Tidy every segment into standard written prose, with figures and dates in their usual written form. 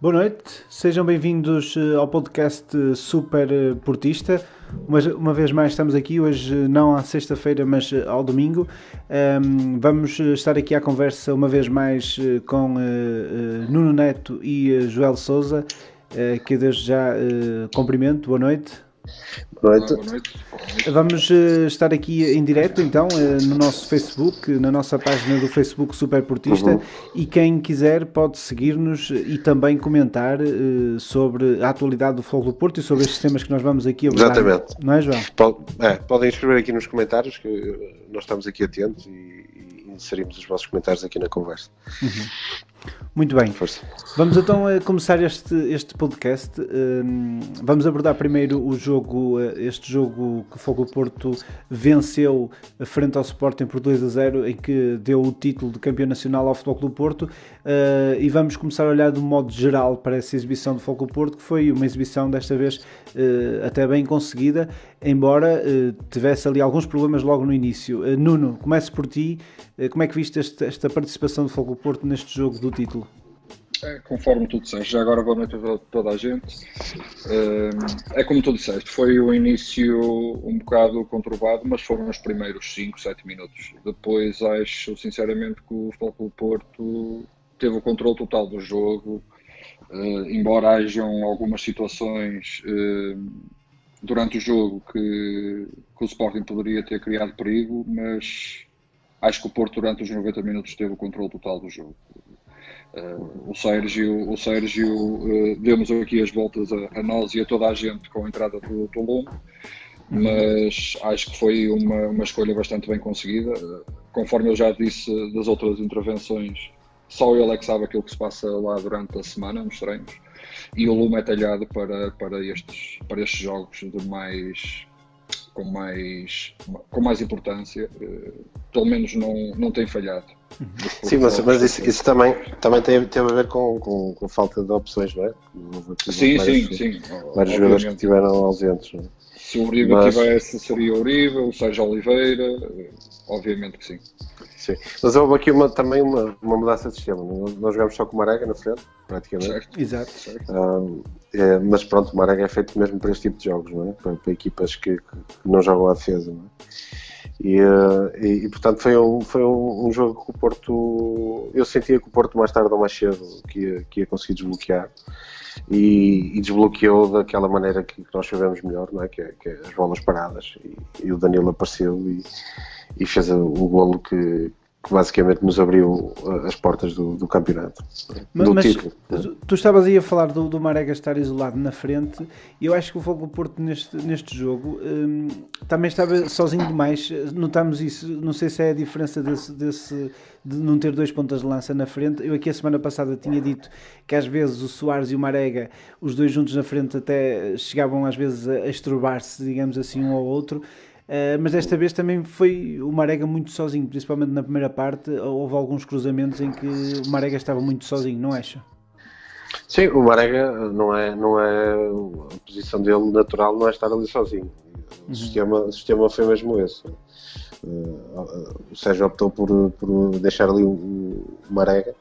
Boa noite, sejam bem-vindos ao podcast Super Portista. Uma vez mais estamos aqui, hoje não à sexta-feira, mas ao domingo. Vamos estar aqui à conversa uma vez mais com Nuno Neto e Joel Sousa, que desde já cumprimento. Boa noite. Boa noite. Boa noite. Vamos estar aqui em direto então no nosso Facebook, na nossa página do Facebook Super Portista, e quem quiser pode seguir-nos e também comentar sobre a atualidade do Futebol do Porto e sobre estes temas que nós vamos aqui abordar. Exatamente. Não é, João? Podem escrever aqui nos comentários que nós estamos aqui atentos e inserimos os vossos comentários aqui na conversa. Muito bem. Força. Vamos então começar este podcast. Vamos abordar primeiro este jogo que o Futebol do Porto venceu frente ao Sporting por 2-0, em que deu o título de campeão nacional ao Futebol do Porto, e vamos começar a olhar de um modo geral para essa exibição do Futebol do Porto, que foi uma exibição desta vez até bem conseguida, embora tivesse ali alguns problemas logo no início. Nuno, começo por ti. Como é que viste esta participação do Futebol do Porto neste jogo do título? Conforme tu disseste, já agora boa noite a toda a gente. É como tu disseste, foi o início um bocado conturbado, mas foram os primeiros 5, 7 minutos. Depois acho sinceramente que o Futebol do Porto teve o controle total do jogo, embora hajam algumas situações durante o jogo que o Sporting poderia ter criado perigo, mas acho que o Porto durante os 90 minutos teve o controle total do jogo. O Sérgio deu-nos aqui as voltas a nós e a toda a gente com a entrada do Tolum, mas acho que foi uma escolha bastante bem conseguida. Conforme eu já disse das outras intervenções, só ele é que sabe aquilo que se passa lá durante a semana nos treinos, e o Lume é talhado para estes jogos com mais importância. Pelo menos não tem falhado. Sim, mas isso também tem a ver com falta de opções, não é? Sim. Vários jogadores que estiveram ausentes. Não é? Se o Uribe tivesse, seria o Uribe, o Sérgio Oliveira, obviamente que sim. Sim, mas houve aqui também uma mudança de sistema. Nós jogamos só com o Marega na frente, praticamente. Certo. Exato. Mas pronto, o Marega é feito mesmo para este tipo de jogos, não é? Para equipas que não jogam à defesa, não é? E portanto foi um jogo que o Porto, eu sentia que o Porto mais tarde ou mais cedo que ia conseguir desbloquear, e desbloqueou daquela maneira que nós sabemos melhor, não é? Que é as bolas paradas, e o Danilo apareceu e fez o golo que basicamente nos abriu as portas do campeonato, do título. Tu estavas aí a falar do Marega estar isolado na frente, e eu acho que o Futebol do Porto neste jogo também estava sozinho demais. Notámos isso, não sei se é a diferença de não ter dois pontas de lança na frente. Eu aqui a semana passada tinha dito que às vezes o Soares e o Marega, os dois juntos na frente, até chegavam às vezes a estrobar-se, digamos assim, um ao outro. Mas desta vez também foi o Marega muito sozinho, principalmente na primeira parte. Houve alguns cruzamentos em que o Marega estava muito sozinho, não acha? Sim, o Marega não é a posição dele natural, não é estar ali sozinho. O sistema foi mesmo esse. O Sérgio optou por deixar ali o Marega,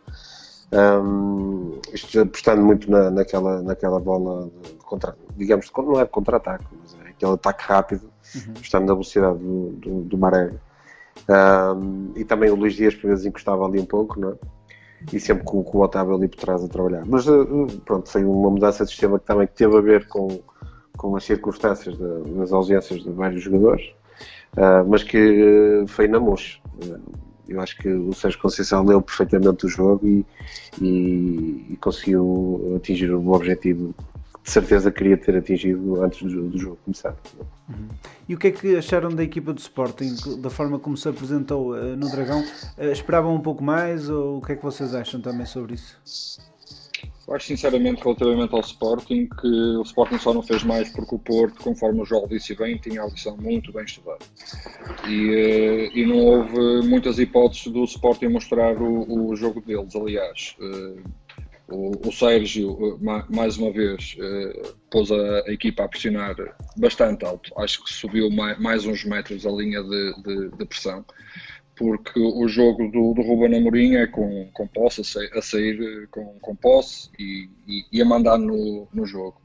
isto apostando muito naquela bola digamos, não é de contra-ataque, mas é aquele ataque rápido, estando na velocidade do Marega. E também o Luís Dias por vezes encostava ali um pouco, não é? E sempre com o Otávio ali por trás a trabalhar. Mas pronto, foi uma mudança de sistema que também teve a ver com as circunstâncias das ausências de vários jogadores, mas que foi na mousse. Eu acho que o Sérgio Conceição leu perfeitamente o jogo e conseguiu atingir o objetivo que de certeza queria ter atingido antes do jogo começar. E o que é que acharam da equipa do Sporting, da forma como se apresentou no Dragão? Esperavam um pouco mais, ou o que é que vocês acham também sobre isso? Eu acho sinceramente, relativamente ao Sporting, que o Sporting só não fez mais porque o Porto, conforme o João disse bem, tinha a lição muito bem estudada. E não houve muitas hipóteses do Sporting mostrar o jogo deles. Aliás, o Sérgio, mais uma vez, pôs a equipa a pressionar bastante alto. Acho que subiu mais uns metros a linha de pressão, porque o jogo do Ruben Amorim é com posse, a sair com posse e a mandar no jogo.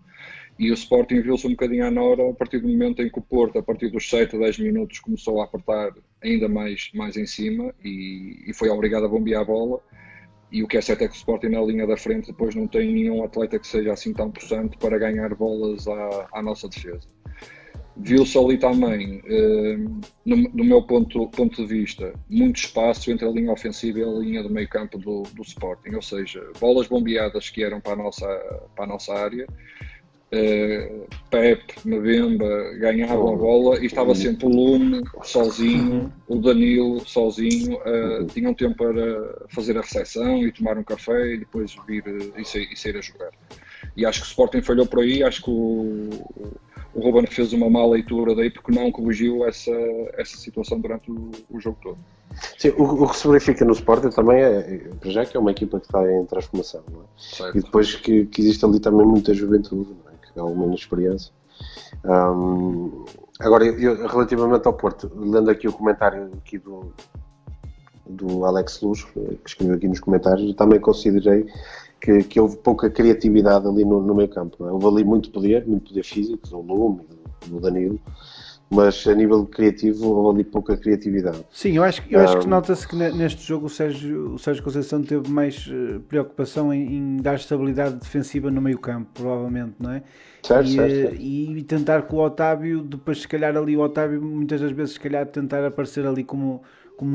E o Sporting viu-se um bocadinho à nora a partir do momento em que o Porto, a partir dos 7 a 10 minutos, começou a apertar ainda mais em cima e foi obrigado a bombear a bola. E o que é certo é que o Sporting na linha da frente depois não tem nenhum atleta que seja assim tão possante para ganhar bolas à nossa defesa. Viu-se ali também, no meu ponto de vista, muito espaço entre a linha ofensiva e a linha do meio campo do Sporting, ou seja, bolas bombeadas que eram para a nossa área. Pepe, Mbemba ganhavam a bola e estava sempre o Lume sozinho, o Danilo sozinho, tinham tempo para fazer a recepção e tomar um café e depois vir e sair a jogar. E acho que o Sporting falhou por aí, acho que o Ruben fez uma má leitura daí porque não corrigiu essa situação durante o jogo todo. Sim, o que se verifica no Sporting também já que é uma equipa que está em transformação, não é? Certo. E depois que existe ali também muita juventude, não é? Que há alguma experiência. Agora, relativamente ao Porto, lendo aqui o comentário aqui do Alex Luz, que escreveu aqui nos comentários, eu também considerei que houve pouca criatividade ali no meio campo, não é? Houve ali muito poder físico, do Lume, do Danilo, mas a nível criativo houve ali pouca criatividade. Sim, eu acho que nota-se que neste jogo o Sérgio Conceição teve mais preocupação em dar estabilidade defensiva no meio campo, provavelmente, não é? Certo. E tentar com o Otávio, depois se calhar ali o Otávio muitas das vezes se calhar tentar aparecer ali como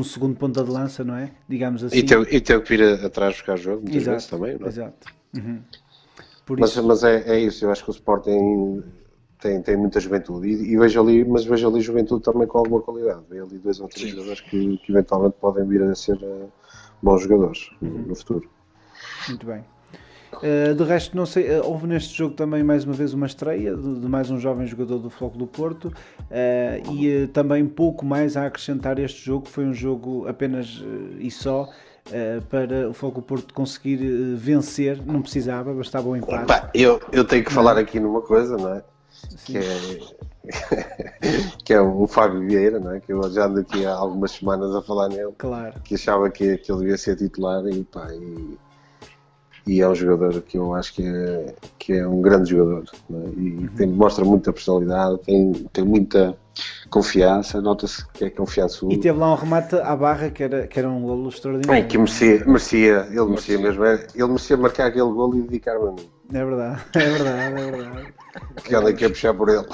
segundo ponta de lança, não é? Digamos assim. E teve que vir atrás buscar jogo muitas vezes também, não é? Exato. Mas é isso, eu acho que o Sporting tem muita juventude e vejo ali juventude também com alguma qualidade. Vejo ali 2 ou 3 jogadores que eventualmente podem vir a ser bons jogadores no futuro. Muito bem. De resto, não sei, houve neste jogo também mais uma vez uma estreia de mais um jovem jogador do Futebol do Porto e também pouco mais a acrescentar este jogo. Foi um jogo apenas e só para o Futebol do Porto conseguir vencer, não precisava, bastava o empate. Pá, eu tenho que falar aqui numa coisa, não é? Que é o Fábio Vieira, não é? Que eu já ando aqui há algumas semanas a falar nele, claro. Que achava que ele devia ser titular e é um jogador que eu acho que é um grande jogador, não é? E mostra muita personalidade, tem muita confiança, nota-se que é confiançudo. E teve lá um remate à barra que era um golo extraordinário. Que merecia mesmo, ele merecia marcar aquele golo e dedicar-me a mim. É verdade. Que anda aqui a puxar por ele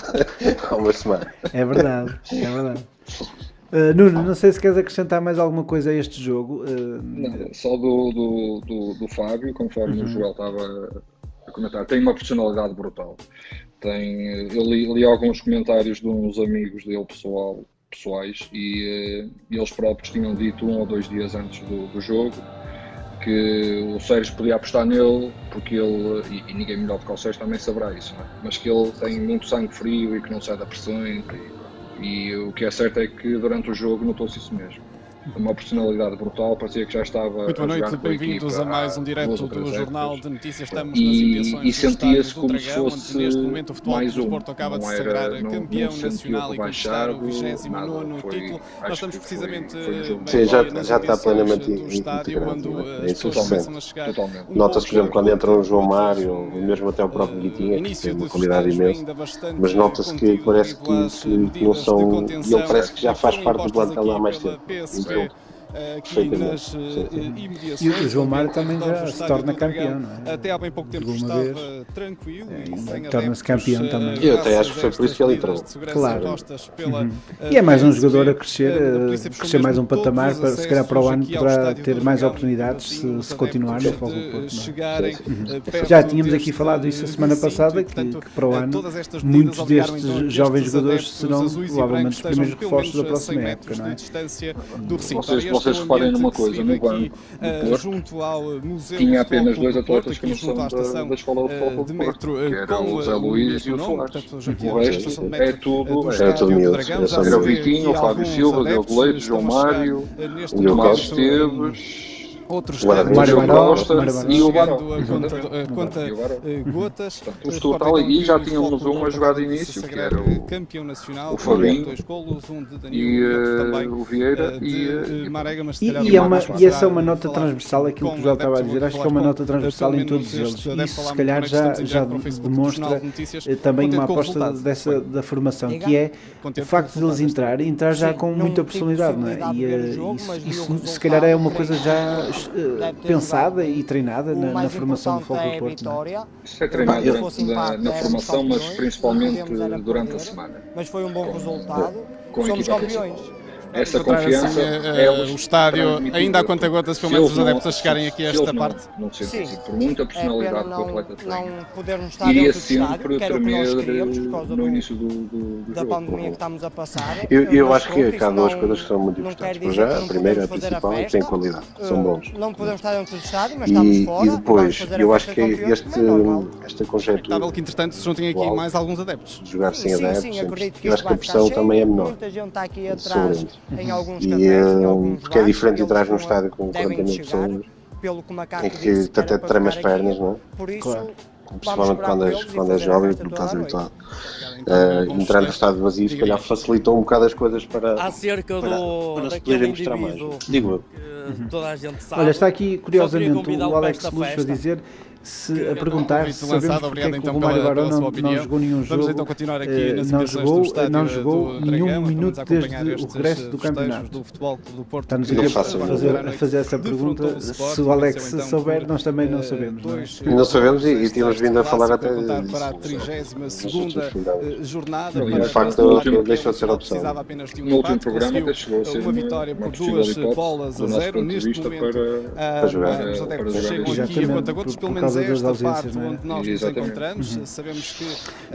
há uma semana. É verdade. Nuno, não sei se queres acrescentar mais alguma coisa a este jogo. Não, só do Fábio, conforme o Joel estava a comentar, tem uma personalidade brutal. Eu li alguns comentários de uns amigos dele pessoais e eles próprios tinham dito 1 ou 2 dias antes do jogo que o Sérgio podia apostar nele, porque ele, e ninguém melhor do que o Sérgio também saberá isso, não é? Mas que ele tem muito sangue frio e que não sai da pressão e o que é certo é que durante o jogo notou-se isso mesmo. Uma personalidade brutal, parecia que já estava. Muito boa noite, bem-vindos a mais um direto do Jornal de Notícias. Estamos nas imediações e sentia-se como se Dragão, fosse neste momento o Futebol mais do Porto acaba de sagrar campeão nacional e conquistar o 29º título. Nós estamos precisamente já está plenamente do estádio, onde as pessoas começam a chegar. Nota-se, por exemplo, quando entra o João Mário, ou mesmo até o próprio Vitinha, que tem uma qualidade imensa, mas nota-se que parece que não são. Ele parece que já faz parte do plantel há mais tempo. Aqui nas imediações. E o João Mário também já se torna campeão, não é? Até há bem pouco tempo estava tranquilo e torna-se campeão também. Eu até acho que foi por isso que ele entrou. Claro. E é mais um jogador a crescer mais um patamar, para, se calhar para o ano poderá ter mais oportunidades se continuar no Futebol do Porto. Já tínhamos aqui falado isso a semana passada, que para o ano muitos destes jovens jogadores serão provavelmente os primeiros reforços da próxima época, não é? Vocês reparem numa coisa, no banco do Porto tinha apenas 2 atletas que não são da escola de futebol do Porto, que eram o Zé Luís e o Soares. O resto é tudo miúdos. Era o Vitinho, o Fábio Silva, o Goleiro, o João Mário, o Tomás Esteves, outros Mário e o Baró conta-gotas. O total aí já tínhamos uma jogada de início, que era campeão nacional, o Fabinho, 2 golos, de Danilo, e também, o Vieira de Marega, mas e essa é uma nota transversal, aquilo que o João estava a dizer, acho que é uma nota transversal em todos eles. Isso se calhar já demonstra também uma aposta da formação, que é o facto de eles entrar já com muita personalidade, não é? E isso se calhar é uma coisa já pensada e treinada na formação do Futebol do Porto. Isso é treinado na formação, mas principalmente durante a semana. Mas foi um bom resultado. Com Somos campeões. Essa confiança o estádio ainda há conta-gotas, pelo menos os adeptos a chegarem aqui a esta parte. Não se sentem por muita personalidade que o atleta tem. Não podermos estar dentro do estádio, que era o que nós queríamos por causa no início do da jogo. pandemia que estamos a passar. Eu acho que há duas coisas que são muito importantes. Por já, a primeira, a principal, é que tem qualidade, são bons. Não podemos estar dentro do estádio, mas estamos fora. E depois, eu acho que esta conjectura que entretanto se juntem aqui mais alguns adeptos. Jogar sem adeptos, acredito que eu acho que a pressão também é menor. Muita gente está aqui atrás em alguns porque é diferente entrar num estádio com 40 mil pessoas em que até treme as pernas, não é? Por isso, principalmente quando é jovem, porque estás habituado. Entrar no estádio vazio, se calhar facilitou um bocado as coisas para acerca se poderem mostrar mais. Digo eu. Toda a gente sabe. Olha, está aqui curiosamente o Alex Luxo a dizer, a perguntar se sabemos porque é que o Mário Baró não jogou nenhum jogo, Vamos então continuar aqui nas não jogou nenhum minuto desde o regresso do campeonato. Está-nos aqui a fazer essa pergunta, se o Alex souber, nós também não sabemos. Não sabemos e tínhamos vindo a falar até para a 32ª jornada. E de facto deixou de ser opção. No último programa até chegou a ser uma vitória por 2-0 neste momento. Para jogar. Os adeptos chegam aqui a conta-gotas, pelo menos esta parte onde nós nos encontramos. Sabemos que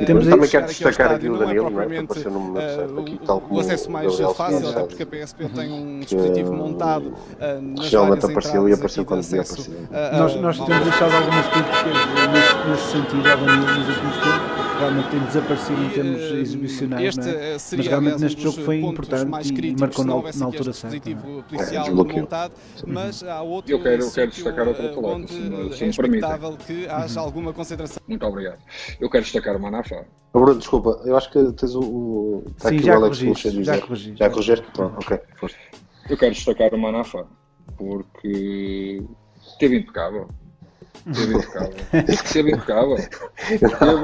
também quero destacar aqui o Danilo, não é? Que apareceu no momento aqui, tal como o acesso mais fácil, até porque a PSP tem um dispositivo montado nas realmente várias apareceu e entradas apareceu aqui quando de devia acesso. aparecer. Nós temos deixado algumas críticas nesse sentido ao Danilo nos últimos tempos, realmente tem desaparecido em termos exibicionais, não é? Mas realmente neste jogo foi importante e marcou na altura certa. Mas há outro eu quero destacar outra palavra, se me permitem. Que haja alguma concentração. Muito obrigado. Eu quero destacar o Manafá. Bruno, desculpa, eu acho que tens o. Está Sim, aqui já o Alex corrigi, Luxo a já dizer. corrigi. Já corrigiste? Pronto, ok, força. Eu quero destacar o Manafá porque esteve impecável. Esteve impecável.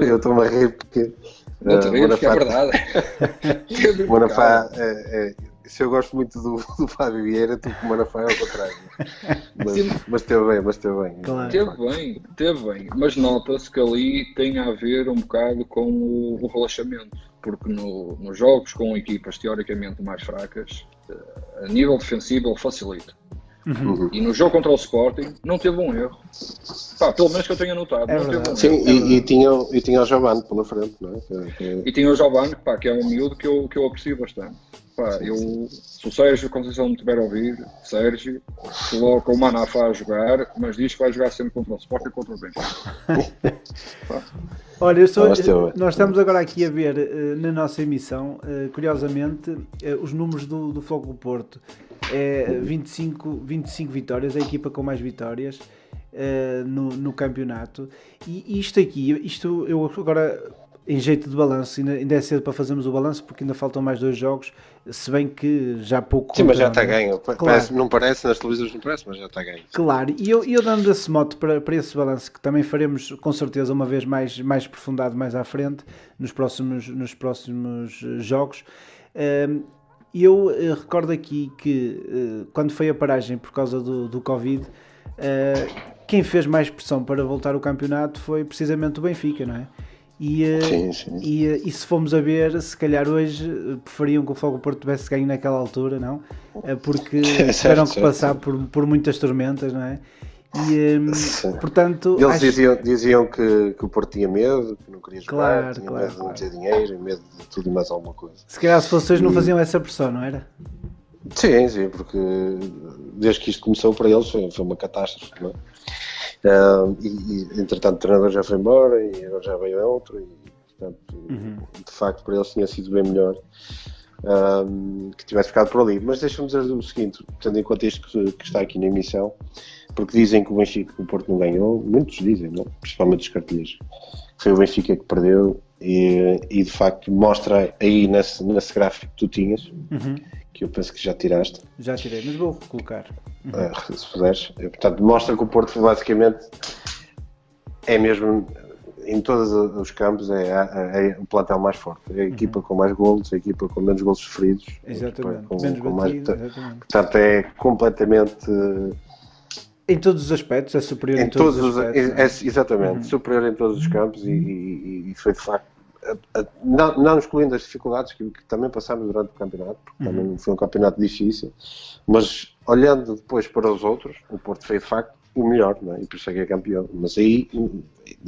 Eu estou-me a rir porque. Não te rir, porque é verdade. O Manafá, se eu gosto muito do Fábio Vieira, tu com o Manafá é ao contrário. Mas esteve bem. Claro. Teve bem. Mas nota-se que ali tem a ver um bocado com o relaxamento. Porque nos jogos com equipas teoricamente mais fracas, a nível defensivo ele facilita. E no jogo contra o Sporting não teve um erro. Pelo menos que eu tenha notado. Não teve um erro. Sim, e tinha o Giovanni pela frente, não é? E tinha o Giovanni, que é um miúdo que eu aprecio bastante. Se o Sérgio Conceição me tiver a ouvir, Sérgio, coloca o Manafá a jogar, mas diz que vai jogar sempre contra o Sporting e contra o Benfica. Olha, nós estamos agora aqui a ver na nossa emissão, curiosamente, os números do Futebol do Porto. 25 vitórias, a equipa com mais vitórias no campeonato. E isto eu agora, em jeito de balanço, ainda é cedo para fazermos o balanço porque ainda faltam mais 2 jogos, se bem que já pouco. Sim, mas já está ganho. Claro. Não parece, nas televisões não parece, mas já está ganho. Claro, e eu dando esse mote para esse balanço, que também faremos com certeza uma vez mais aprofundado mais à frente, nos próximos jogos. Eu recordo aqui que quando foi a paragem por causa do Covid, quem fez mais pressão para voltar ao campeonato foi precisamente o Benfica, não é? Sim. E se formos a ver, se calhar hoje preferiam que o Futebol do Porto tivesse ganho naquela altura, não? Porque tiveram que passar por muitas tormentas, não é? Portanto, eles diziam que o Porto tinha medo, que não queria jogar, tinha medo de não ter dinheiro, medo de tudo e mais alguma coisa. Se calhar se fosse hoje não faziam essa pressão, não era? Sim, porque desde que isto começou para eles foi uma catástrofe, não é? E entretanto o treinador já foi embora e agora já veio outro e portanto de facto para eles tinha sido bem melhor que tivesse ficado por ali. Mas deixa-me dizer o seguinte, tendo em conta isto que está aqui na emissão, porque dizem que o Benfica, que o Porto não ganhou, muitos dizem, não? Principalmente os cartilheiros, que foi o Benfica que perdeu, e de facto mostra aí nesse gráfico que tu tinhas, que eu penso que já tiraste. Já tirei, mas vou colocar. Se puderes. Portanto, mostra que o Porto basicamente é mesmo, em todos os campos, é o plantel mais forte. É a equipa com mais golos, a equipa com menos golos sofridos. Exatamente. Com mais, portanto, é completamente... Em todos os aspectos, é superior em todos os aspectos. Exatamente, superior em todos os campos e foi de facto, não excluindo as dificuldades que também passámos durante o campeonato, porque também foi um campeonato difícil, mas olhando depois para os outros, o Porto foi de facto o melhor, não é? E por isso é que é campeão. Mas aí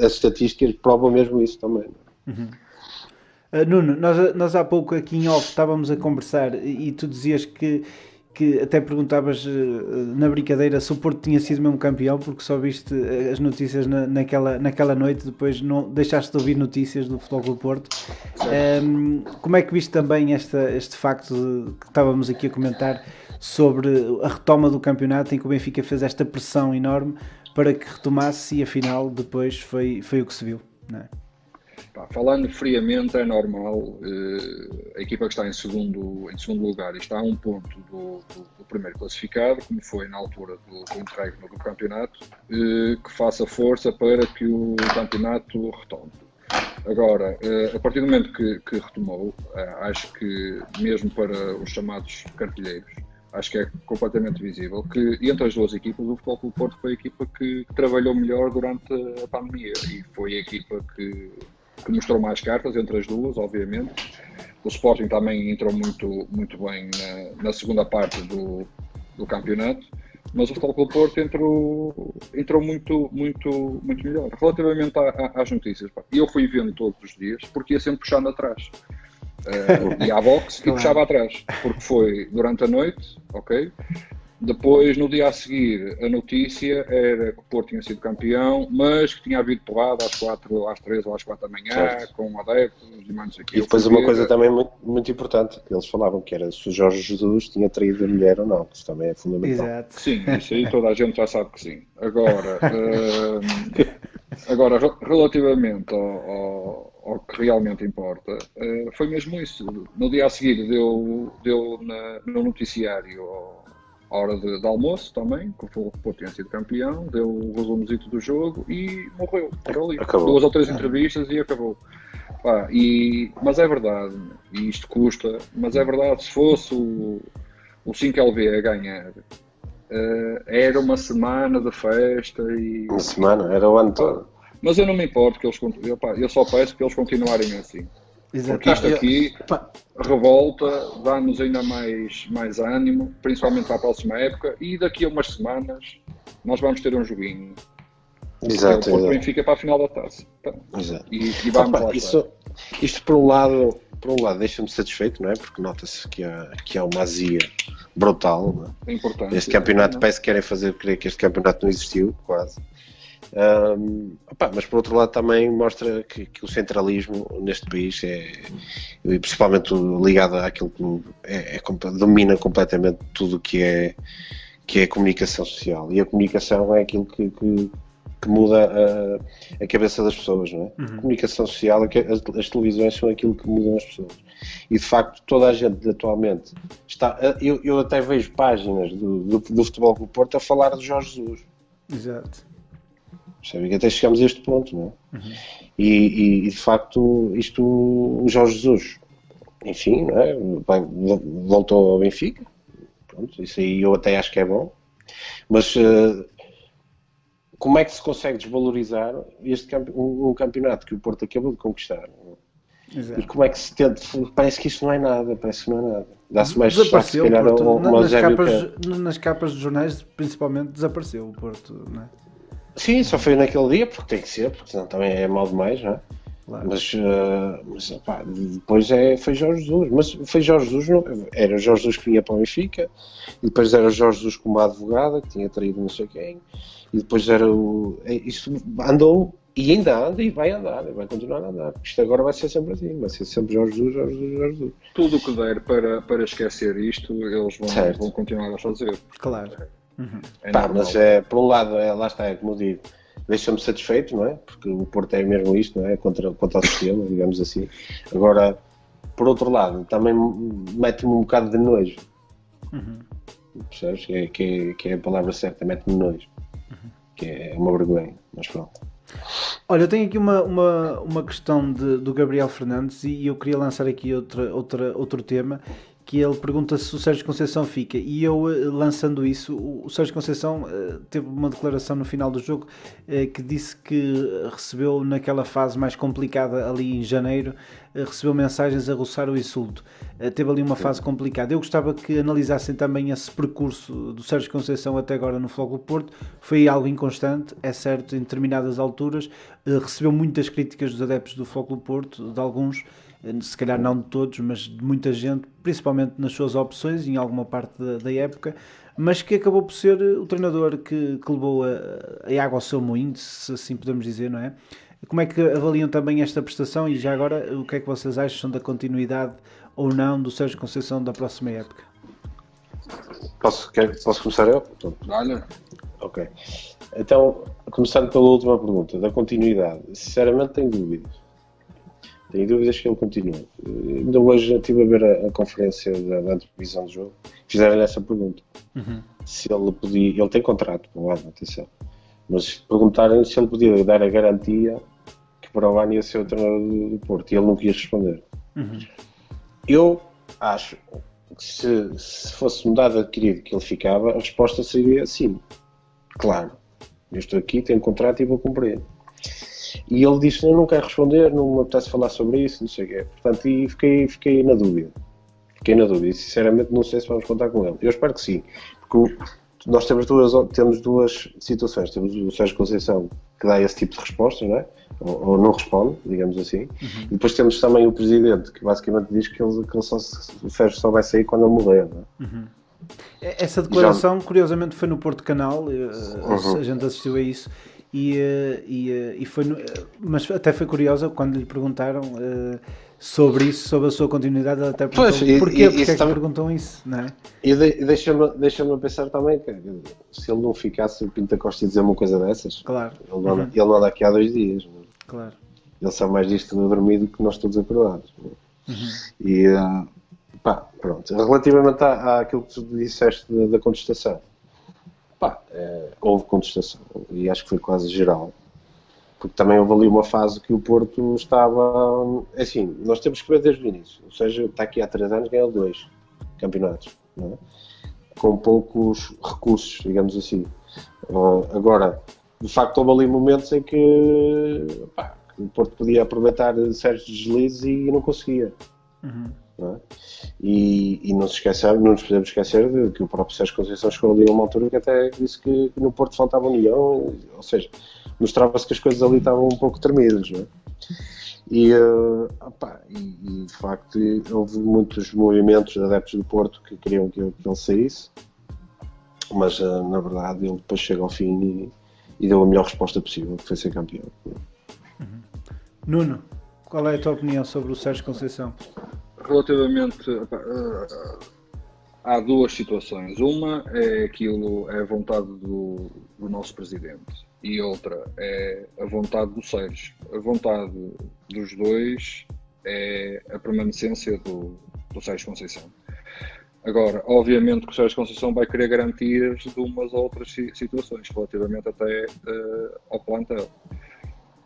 as estatísticas provam mesmo isso também. Nuno, nós há pouco aqui em off estávamos a conversar e tu dizias que até perguntavas na brincadeira se o Porto tinha sido mesmo campeão, porque só viste as notícias naquela noite, depois não deixaste de ouvir notícias do Futebol Clube Porto. Como é que viste também este facto que estávamos aqui a comentar sobre a retoma do campeonato, em que o Benfica fez esta pressão enorme para que retomasse e afinal depois foi o que se viu, não é? Falando friamente, é normal, a equipa que está em segundo lugar e está a 1 ponto do primeiro classificado, como foi na altura do interregno do campeonato, que faça força para que o campeonato retome. Agora, a partir do momento que retomou, acho que mesmo para os chamados cartilheiros, acho que é completamente visível que entre as duas equipas o Futebol Clube Porto foi a equipa que trabalhou melhor durante a pandemia e foi a equipa que mostrou mais cartas entre as duas, obviamente. O Sporting também entrou muito bem na segunda parte do campeonato, mas o Futebol Clube Porto entrou muito melhor. Relativamente às notícias, eu fui vendo todos os dias, porque ia sempre puxando atrás. Ia à boxe e puxava atrás, porque foi durante a noite, ok? Depois, no dia a seguir, a notícia era que o Porto tinha sido campeão, mas que tinha havido porrada às 3 ou às 4 da manhã, certo, com adeptos e mais aqui. E depois uma coisa também muito importante, que eles falavam, que era se o Jorge Jesus tinha traído a mulher ou não, que isso também é fundamental. Exato. Sim, isso aí toda a gente já sabe que sim. Agora relativamente ao que realmente importa, foi mesmo isso. No dia a seguir deu no noticiário à hora de almoço também, que o Porto tinha sido campeão, deu o resumozito do jogo e morreu por ali. Acabou. 2 ou 3 entrevistas e acabou. Mas é verdade, e isto custa, mas é verdade, se fosse o 5LV a ganhar, era uma semana de festa e... Uma semana? Era o ano todo. Mas eu não me importo, eu só peço que eles continuarem assim. Exato. Porque isto aqui revolta, dá-nos ainda mais ânimo, principalmente para a próxima época, e daqui a umas semanas nós vamos ter um joguinho. Exato. O Benfica para a final da taça. Exato. E vamos lá. Isto por um lado deixa-me satisfeito, não é? Porque nota-se que há uma azia brutal. Não é? É importante. Este campeonato parece que querem fazer crer que este campeonato não existiu, quase. Mas por outro lado também mostra que o centralismo neste país principalmente ligado àquele clube, domina completamente tudo o que é a comunicação social, e a comunicação é aquilo que muda a cabeça das pessoas, não é? A comunicação social, as televisões são aquilo que mudam as pessoas, e de facto toda a gente atualmente está, eu até vejo páginas do Futebol Clube Porto a falar de Jorge Jesus. Exato. Sabe que até chegamos a este ponto, não é? E de facto o Jorge Jesus, enfim, não é? Voltou ao Benfica, pronto, isso aí eu até acho que é bom, mas como é que se consegue desvalorizar um campeonato que o Porto acabou de conquistar? Exato. E como é que se tenta? Parece que isso não é nada, dá-se mais destaque, se calhar, nas capas dos jornais, principalmente, desapareceu o Porto, não é? Sim, só foi naquele dia, porque tem que ser, porque senão também é mal demais, não é? Claro. Mas depois foi Jorge Jesus, mas foi Jorge Jesus, era o Jorge Jesus que vinha para o Benfica, e depois era o Jorge Jesus como uma advogada, que tinha traído não sei quem, e depois era isto andou E ainda anda e vai andar, vai continuar a andar. Isto agora vai ser sempre assim, vai ser sempre Jorge Jesus. Tudo o que der para esquecer isto, eles vão continuar a fazer. Claro. Mas por um lado, lá está, é como eu digo, deixa-me satisfeito, não é? Porque o Porto é mesmo isto, não é? Contra o sistema, digamos assim. Agora, por outro lado, também mete-me um bocado de nojo. Percebes? Que é a palavra certa, mete-me nojo. Que é uma vergonha, mas pronto. Olha, eu tenho aqui uma questão do Gabriel Fernandes e eu queria lançar aqui outro tema, que ele pergunta se o Sérgio Conceição fica, e eu, lançando isso, o Sérgio Conceição teve uma declaração no final do jogo que disse que recebeu, naquela fase mais complicada ali em janeiro, recebeu mensagens a roçar o insulto. Teve ali uma fase complicada. Eu gostava que analisassem também esse percurso do Sérgio Conceição até agora no Futebol Clube do Porto. Foi algo inconstante, é certo, em determinadas alturas. Recebeu muitas críticas dos adeptos do Futebol Clube do Porto, de alguns, se calhar não de todos, mas de muita gente, principalmente nas suas opções, em alguma parte da época, mas que acabou por ser o treinador que levou a água ao seu moinho, se assim podemos dizer, não é? Como é que avaliam também esta prestação e já agora o que é que vocês acham da continuidade ou não do Sérgio Conceição da próxima época? Posso começar eu? Olha. Ok. Então, começando pela última pergunta, da continuidade. Sinceramente tenho dúvidas. Tenho dúvidas que ele continue. Ainda hoje estive a ver a conferência da antevisão do jogo. Fizeram-lhe essa pergunta. Se ele podia... Ele tem contrato para o ano, atenção. Mas perguntaram se ele podia dar a garantia que para o ano ia ser o treinador do Porto. E ele não quis responder. Eu acho que se fosse mudado adquirido que ele ficava, a resposta seria sim. Claro. Eu estou aqui, tenho contrato e vou cumprir. E ele disse, eu não quero responder, não me apetece falar sobre isso, não sei o quê. Portanto, e fiquei na dúvida. E sinceramente não sei se vamos contar com ele. Eu espero que sim. Porque nós temos duas situações. Temos o Sérgio Conceição, que dá esse tipo de respostas, não é? Ou não responde, digamos assim. E depois temos também o Presidente, que basicamente diz que o Sérgio só vai sair quando ele morrer, não é? Essa declaração, curiosamente, foi no Porto Canal, a gente assistiu a isso. E foi, mas até foi curiosa quando lhe perguntaram sobre isso, sobre a sua continuidade. Ele até perguntou porquê é que perguntam isso, não é? E deixa-me pensar também que se ele não ficasse, o Pinto da Costa ia dizer uma coisa dessas. Claro. Ele não anda aqui há 2 dias. Não é? Claro. Ele sabe mais disto no dormido que nós todos acordados. E pronto. Relativamente àquilo que tu disseste da contestação. Houve contestação e acho que foi quase geral, porque também houve ali uma fase que o Porto estava assim, nós temos que ver desde o início, ou seja, está aqui há 3 anos, ganhou 2 campeonatos, não é? Com poucos recursos, digamos assim. Agora, de facto houve ali momentos em que o Porto podia aproveitar certos deslizes e não conseguia. Não é? E não nos podemos esquecer de que o próprio Sérgio Conceição chegou ali a uma altura que até disse que no Porto faltava união, ou seja, mostrava-se que as coisas ali estavam um pouco tremidas, não é? E de facto houve muitos movimentos de adeptos do Porto que queriam que ele saísse, mas na verdade ele depois chega ao fim e deu a melhor resposta possível, que foi ser campeão. Nuno, qual é a tua opinião sobre o Sérgio Conceição? Relativamente, há 2 situações. Uma é a vontade do nosso presidente e outra é a vontade do Sérgio. A vontade dos dois é a permanência do Sérgio Conceição. Agora, obviamente que o Sérgio Conceição vai querer garantias de umas ou outras situações, relativamente até ao plantel.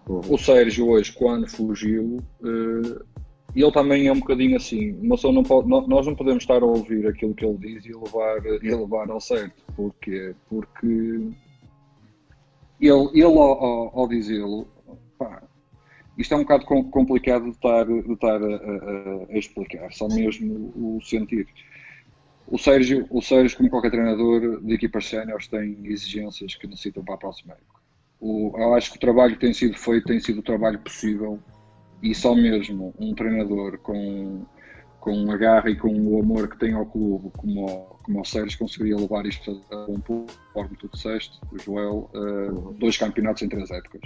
O Sérgio hoje, quando fugiu, ele também é um bocadinho assim, nós não podemos estar a ouvir aquilo que ele diz e levar ao certo. Porquê? Porque ele ao dizê-lo, isto é um bocado complicado de estar a explicar, só mesmo o sentir. O Sérgio, como qualquer treinador de equipas séniores, tem exigências que necessitam para a próxima época. Eu acho que o trabalho que tem sido feito tem sido o trabalho possível. E só mesmo um treinador com a garra e com o amor que tem ao clube, como o Sérgio, conseguiria levar isto a um ponto, conforme tu disseste, o Joel, 2 campeonatos em 3 épocas.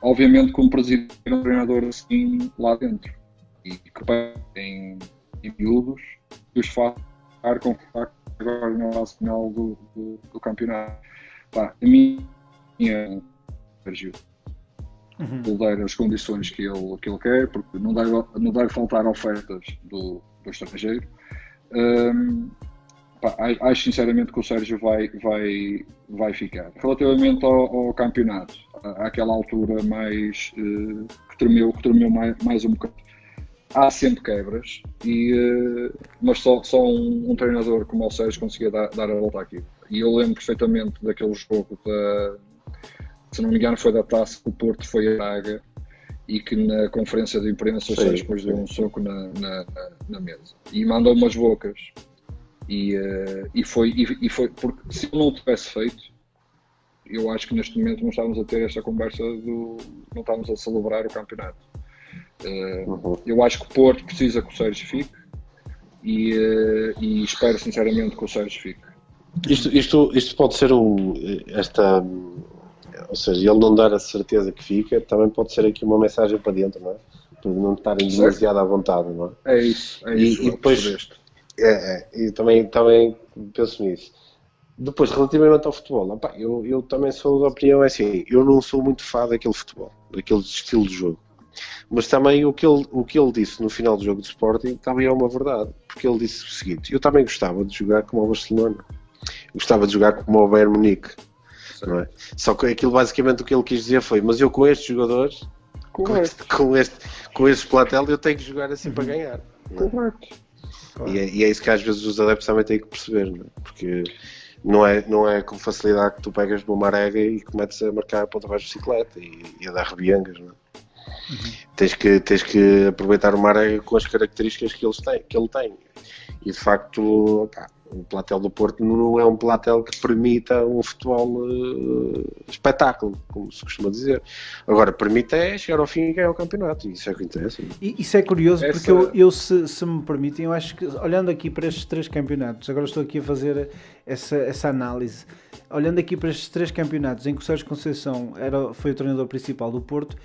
Obviamente que um presidente é um treinador assim lá dentro e que em miúdos e os faz com agora na fase final do campeonato. A minha Sérgio dar as condições que ele quer, porque não deve faltar ofertas do estrangeiro. Acho sinceramente que o Sérgio vai ficar. Relativamente ao campeonato, àquela altura mais que tremeu mais um bocado. Há sempre quebras, mas só um treinador como o Sérgio conseguia dar a volta àquilo. E eu lembro perfeitamente daquele jogo, se não me engano foi da Taça, que o Porto foi a Braga e que na conferência de imprensa o Sérgio depois deu um soco na mesa e mandou umas bocas. E foi porque se eu não o tivesse feito, eu acho que neste momento não estávamos a ter esta conversa, não estávamos a celebrar o campeonato. Eu acho que o Porto precisa que o Sérgio fique e espero sinceramente que o Sérgio fique. Isto pode ser ou seja, ele não dar a certeza que fica, também pode ser aqui uma mensagem para dentro, não é? Para não estarem demasiado à vontade, não é? É isso. E depois e também penso nisso. Depois, relativamente ao futebol, eu também sou da opinião, assim, eu não sou muito fã daquele futebol, daquele estilo de jogo. Mas também o que ele disse no final do jogo de Sporting também é uma verdade, porque ele disse o seguinte: eu também gostava de jogar como o Barcelona, gostava de jogar como o Bayern Munique, não é? Só que aquilo basicamente o que ele quis dizer foi: mas eu com estes jogadores, com este plantel, eu tenho que jogar assim para ganhar. Correto. E é isso que às vezes os adeptos também têm que perceber, não é? Porque não é com facilidade que tu pegas numa marega e cometes a marcar a ponta abaixo de bicicleta e a dar rebiangas, não é? Tens que aproveitar o Marega com as características que ele tem. E de facto, o plantel do Porto não é um plantel que permita um futebol espetáculo, como se costuma dizer. Agora, permite chegar ao fim e ganhar o campeonato, e isso é o que interessa. Isso é curioso, porque se me permitem, eu acho que, olhando aqui para estes 3 campeonatos, agora estou aqui a fazer essa análise, olhando aqui para estes 3 campeonatos em que o Sérgio Conceição foi o treinador principal do Porto,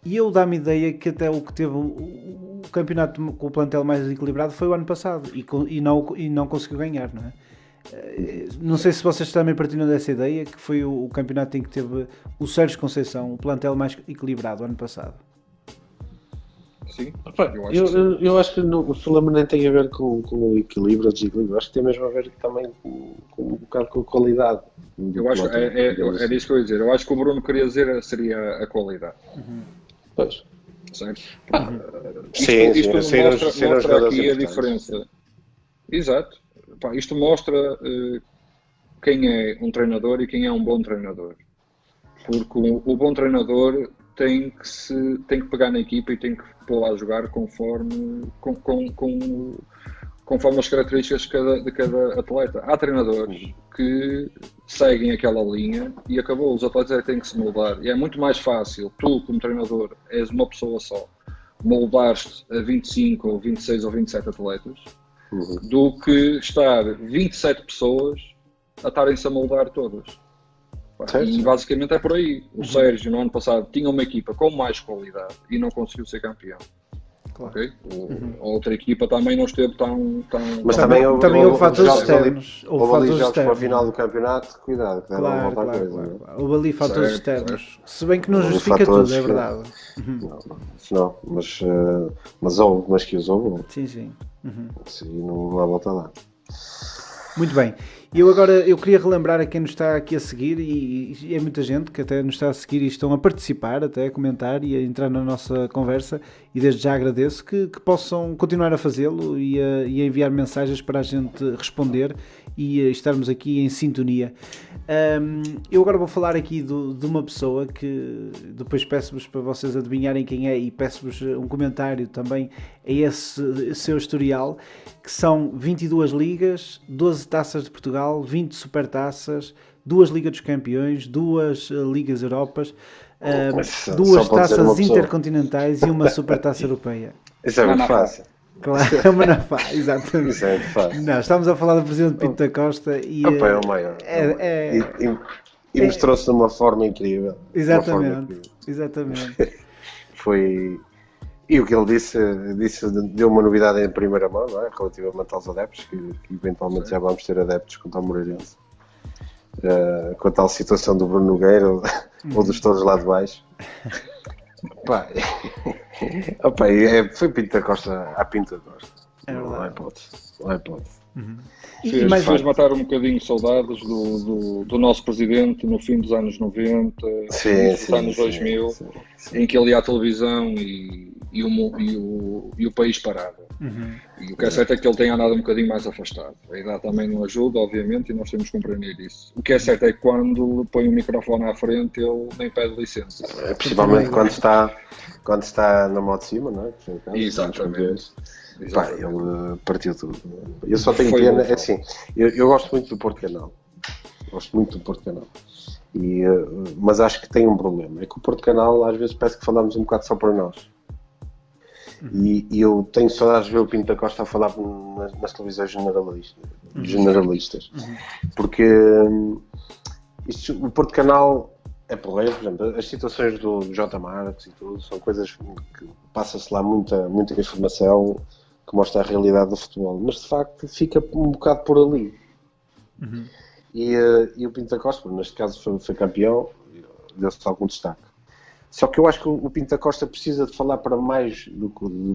e eu dá-me ideia que até o que teve o campeonato com o plantel mais equilibrado foi o ano passado e não conseguiu ganhar, não é? Não sei se vocês também partilham dessa ideia, que foi o campeonato em que teve o Sérgio Conceição, o plantel mais equilibrado ano passado. Sim, eu acho que o problema nem tem a ver com o equilíbrio ou desequilíbrio, acho que tem mesmo a ver também com um bocado com a qualidade. Eu acho é disso que eu ia dizer. Eu acho que o Bruno queria dizer seria a qualidade. Pois. Certo? Isto mostra aqui a diferença. Exato. Isto mostra quem é um treinador e quem é um bom treinador. Porque o bom treinador tem que pegar na equipa e tem que pô-la a jogar conforme as características de cada atleta. Há treinadores que seguem aquela linha e acabou. Os atletas têm que se moldar. E é muito mais fácil, tu como treinador, és uma pessoa só, moldares-te a 25 ou 26 ou 27 atletas, do que estar 27 pessoas a estarem-se a moldar todas. E basicamente é por aí. O Sérgio, no ano passado, tinha uma equipa com mais qualidade e não conseguiu ser campeão. Claro. Okay? A outra equipa também não esteve tão... Mas também houve fatores externos. Houve ali jogos para a final do campeonato, cuidado, que claro. Houve ali fatores externos. Se bem que não justifica tudo, é verdade. Não, mas que os houve. Sim. Sim, não há volta lá. Muito bem. Eu queria relembrar a quem nos está aqui a seguir, e é muita gente que até nos está a seguir e estão a participar, até a comentar e a entrar na nossa conversa, e desde já agradeço que possam continuar a fazê-lo e a enviar mensagens para a gente responder e estarmos aqui em sintonia. Eu agora vou falar aqui de uma pessoa que depois peço-vos para vocês adivinharem quem é e peço-vos um comentário também a esse seu historial, que são 22 ligas, 12 taças de Portugal, 20 supertaças, 2 Ligas dos Campeões, 2 Ligas Europas, 2 taças intercontinentais e uma supertaça europeia. Isso é muito fácil. Claro, é uma Manafá, exatamente. Isso é muito fácil. Não, estamos a falar do Presidente Pinto da Costa e é o maior. E mostrou-se de uma forma incrível. Exatamente. Foi... E o que ele disse deu uma novidade em primeira mão, não é? Relativamente aos adeptos, que eventualmente já vamos ter adeptos contra o Moreirense. Com a tal situação do Bruno Nogueira ou dos todos lá de baixo. Foi Pinto da Costa à Pinto da Costa. Não há hipótese. Fez matar um bocadinho saudades do nosso presidente no fim dos anos 90, nos anos 2000, em que ele ia à televisão e o país parava. E o que é certo é que ele tem andado um bocadinho mais afastado. A idade também não ajuda, obviamente, e nós temos que compreender isso. O que é certo é que quando põe o microfone à frente, ele nem pede licença. Principalmente quando está na moto de cima, não é? Exatamente. Ele partiu tudo. Eu só tenho pena, é assim, eu gosto muito do Porto Canal. Mas acho que tem um problema. É que o Porto Canal, às vezes, parece que falamos um bocado só para nós. E eu tenho saudades de ver o Pinto da Costa a falar nas televisões generalistas. Porque o Porto Canal é porreiro, por exemplo, as situações do J. Marques e tudo, são coisas que passa-se lá muita informação que mostra a realidade do futebol, mas de facto fica um bocado por ali. E o Pinto da Costa, neste caso foi campeão, deu-se algum destaque. Só que eu acho que o Pinto da Costa precisa de falar para mais do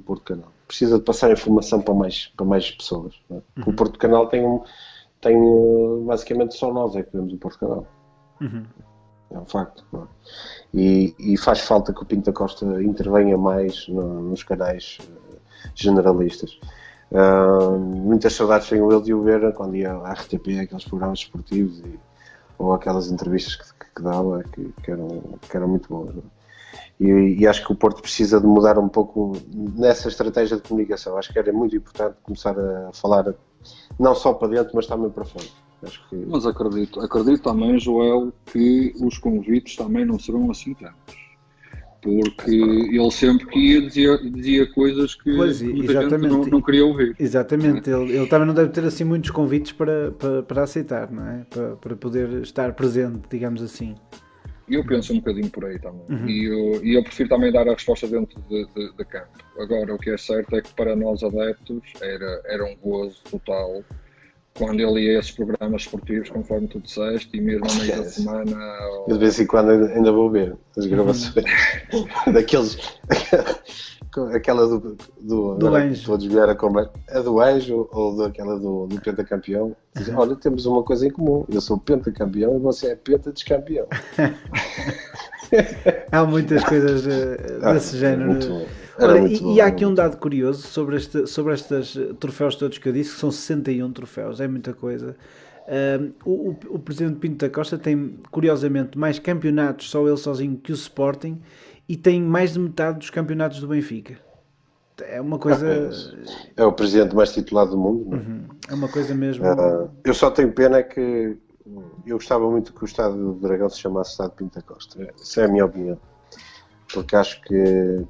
Porto Canal, precisa de passar informação para mais pessoas. Não é? O Porto Canal tem basicamente só nós é que vemos o Porto Canal. É um facto. Não é? E faz falta que o Pinto da Costa intervenha mais nos canais generalistas. Muitas saudades tenho ele de o ver quando ia à RTP, aqueles programas esportivos ou aquelas entrevistas que dava que eram muito boas. Não é? E acho que o Porto precisa de mudar um pouco nessa estratégia de comunicação. Acho que era muito importante começar a falar não só para dentro, mas também para fora. Mas acredito também, Joel, que os convites também não serão assim tantos. Porque ele sempre que ia dizia coisas que muita gente não queria ouvir. Exatamente, ele também não deve ter assim muitos convites para aceitar, não é? Para poder estar presente, digamos assim. Eu penso um bocadinho por aí também. E eu prefiro também dar a resposta dentro de campo. Agora, o que é certo é que para nós adeptos era um gozo total quando ele ia a esses programas esportivos, conforme tu disseste, e mesmo a meio da semana... De vez em quando ainda vou ver as gravações daqueles... aquela do Anjo. Vou desviar a conversa. A do Anjo ou daquela do pentacampeão. Dizem, olha, temos uma coisa em comum. Eu sou pentacampeão e você é pentadescampeão. Há muitas coisas desse género. Muito bom. E há aqui um dado curioso sobre estes troféus todos que eu disse, que são 61 troféus, é muita coisa. O presidente Pinto da Costa tem, curiosamente, mais campeonatos, só ele sozinho, que o Sporting, e tem mais de metade dos campeonatos do Benfica. É uma coisa... É o presidente mais titulado do mundo. Não é? É uma coisa mesmo... Eu só tenho pena que eu gostava muito que o estádio do Dragão se chamasse Estádio Pinto da Costa. Essa é a minha opinião. Porque acho que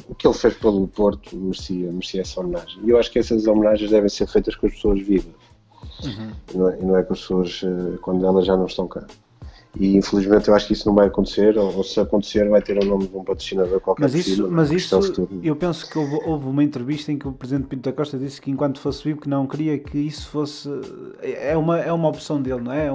o que ele fez pelo Porto merecia essa homenagem. E eu acho que essas homenagens devem ser feitas com as pessoas vivas. E não é com as pessoas quando elas já não estão cá. E infelizmente eu acho que isso não vai acontecer, ou se acontecer vai ter o nome de um patrocinador qualquer. Mas isso eu penso que houve uma entrevista em que o presidente Pinto da Costa disse que enquanto fosse vivo que não queria que isso fosse... É uma opção dele, não é? É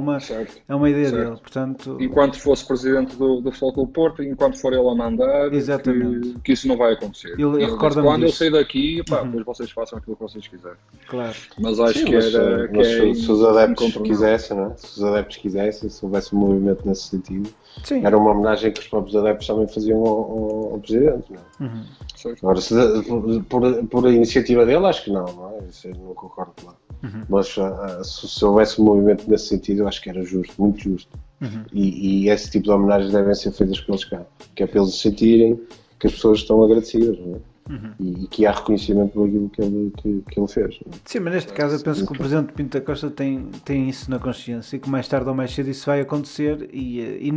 uma ideia dele, portanto... Enquanto fosse presidente do Futebol Clube Porto, enquanto for ele a mandar, que isso não vai acontecer. Quando eu sair daqui, depois vocês façam aquilo que vocês quiserem. Claro. Mas acho se os adeptos quisessem, não é? Se os adeptos quisessem, se houvesse um movimento nesse sentido, sim. Era uma homenagem que os próprios adeptos também faziam ao presidente, não é? Agora, por a iniciativa dele, acho que não é? Isso eu não concordo lá. Mas se houvesse um movimento nesse sentido, eu acho que era justo, muito justo. E esse tipo de homenagens devem ser feitas pelos cá, que é para eles sentirem que as pessoas estão agradecidas, não é? E que há reconhecimento por aquilo que ele fez. Não é? Sim, mas neste caso eu penso que o presidente Pinto da Costa tem isso na consciência e que mais tarde ou mais cedo isso vai acontecer e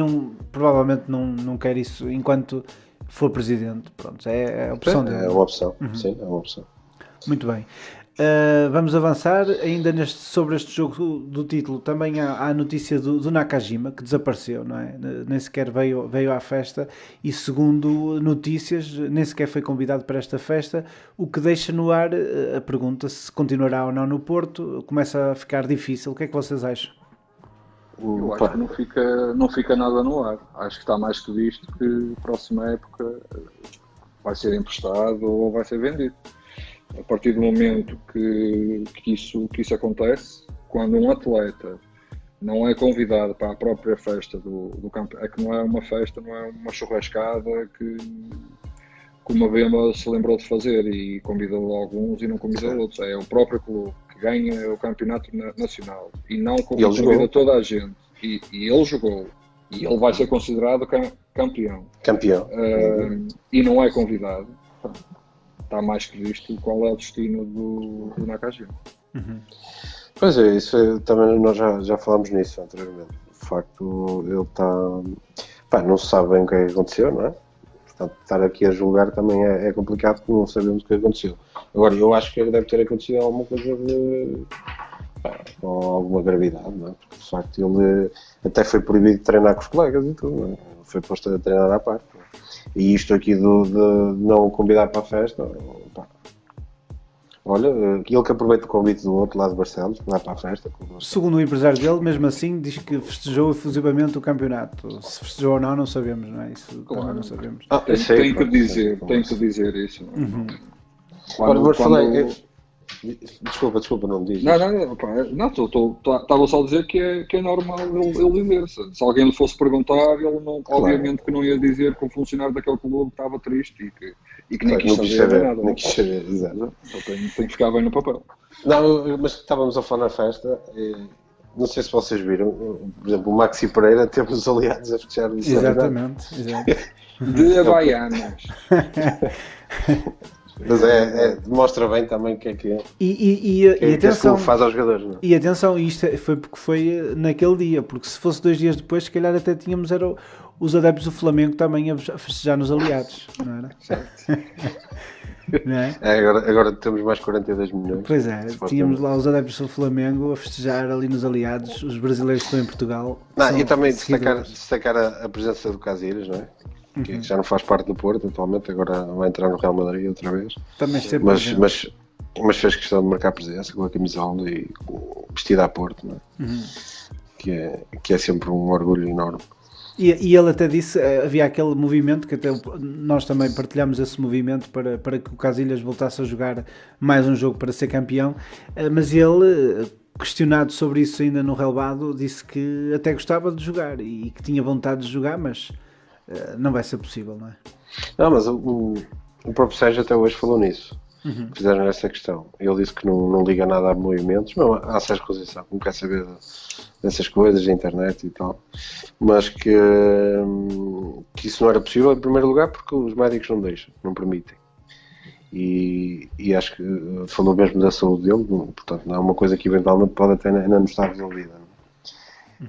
provavelmente não quer isso enquanto for presidente. Pronto, é a opção dele. É uma opção, sim, é uma opção. Muito bem. Vamos avançar ainda sobre este jogo do título. Também há a notícia do Nakajima, que desapareceu, não é? Nem sequer veio à festa, e segundo notícias nem sequer foi convidado para esta festa, o que deixa no ar a pergunta se continuará ou não no Porto. Começa a ficar difícil. O que é que vocês acham? Eu acho que não fica nada no ar. Acho que está mais que visto que a próxima época vai ser emprestado ou vai ser vendido. A partir do momento que isso acontece, quando um atleta não é convidado para a própria festa do campo, é que não é uma festa, não é uma churrascada que uma Bemba se lembrou de fazer e convidou alguns e não convidou outros. É o próprio clube que ganha o campeonato nacional e não convida toda a gente. E ele jogou. E ele vai ser considerado campeão. E não é convidado. Está mais que visto qual é o destino do Nakajima. Uhum. Pois é, isso também nós já falámos nisso anteriormente. De facto, ele está... não se sabe bem o que é que aconteceu, não é? Portanto, estar aqui a julgar também é complicado porque não sabemos o que aconteceu. Agora, eu acho que deve ter acontecido alguma coisa com alguma gravidade, não é? Porque, de facto, ele até foi proibido de treinar com os colegas e tudo, não é? Foi posto a treinar à parte. E isto aqui de não convidar para a festa, olha, ele que aproveita o convite do outro lado de Barcelos, vai para a festa. Segundo o empresário dele, mesmo assim, diz que festejou efusivamente o campeonato. Se festejou ou não sabemos, não é? Isso claro. Não sabemos. Tem que dizer isso. Uhum. Quando... Desculpa, não me diz. Não, estava só a dizer que é normal ele dizer. Se alguém lhe fosse perguntar, ele não, claro. Obviamente que não ia dizer que o funcionário daquele clube estava triste e que nem quis saber nada. Nem quis saber, exato. Tem que ficar bem no papel. Não, mas estávamos a falar na festa, não sei se vocês viram, por exemplo, o Maxi Pereira teve os aliados a fechar o Exatamente. De Havaianas. Mas demonstra bem também o que é que é. E atenção, que faz aos jogadores, não é? E atenção, isto foi porque foi naquele dia, porque se fosse 2 dias depois, se calhar até tínhamos os adeptos do Flamengo também a festejar nos aliados, não era? Certo. Não é? Agora temos mais 42 milhões. Pois é, tínhamos lá os adeptos do Flamengo a festejar ali nos aliados, os brasileiros que estão em Portugal. E também destacar a presença do Casillas, não é? Que já não faz parte do Porto atualmente, agora vai entrar no Real Madrid outra vez. Também mas fez questão de marcar presença com a camisola e vestida a Porto, não é? Que é sempre um orgulho enorme. E ele até disse, havia aquele movimento que até nós também partilhamos esse movimento para que o Casillas voltasse a jogar mais um jogo para ser campeão, mas ele, questionado sobre isso ainda no relevado, disse que até gostava de jogar e que tinha vontade de jogar, mas não vai ser possível, não é? Não, mas o próprio Sérgio até hoje falou nisso. Fizeram essa questão. Ele disse que não liga nada a movimentos, não, há Sérgio Conceição, não quer saber dessas coisas, da internet e tal, mas que isso não era possível em primeiro lugar porque os médicos não deixam, não permitem. E acho que falou mesmo da saúde dele, portanto não é uma coisa que eventualmente pode até ainda não estar resolvida.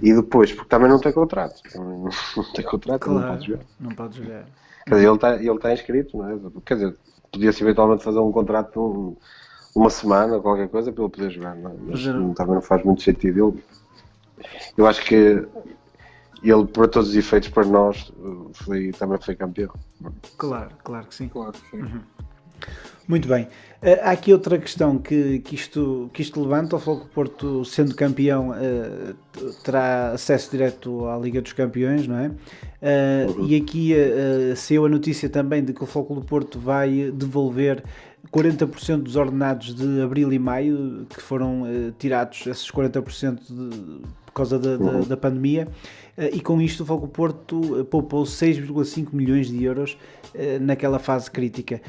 E depois, porque também não tem contrato. Não tem contrato, claro, não pode jogar. Não pode jogar. Quer dizer, ele está inscrito, não é? Quer dizer, podia-se eventualmente fazer um contrato uma semana, qualquer coisa, para ele poder jogar, não é? Mas também não faz muito sentido. Eu acho que ele, para todos os efeitos, para nós, também foi campeão. Claro que sim. Claro que sim. Muito bem. Há aqui outra questão que isto levanta. O Futebol Porto, sendo campeão, terá acesso direto à Liga dos Campeões, não é? E aqui saiu a notícia também de que o Futebol do Porto vai devolver 40% dos ordenados de abril e maio, que foram tirados, esses 40% por causa da pandemia, e com isto o Futebol Porto poupou 6,5 milhões de euros naquela fase crítica.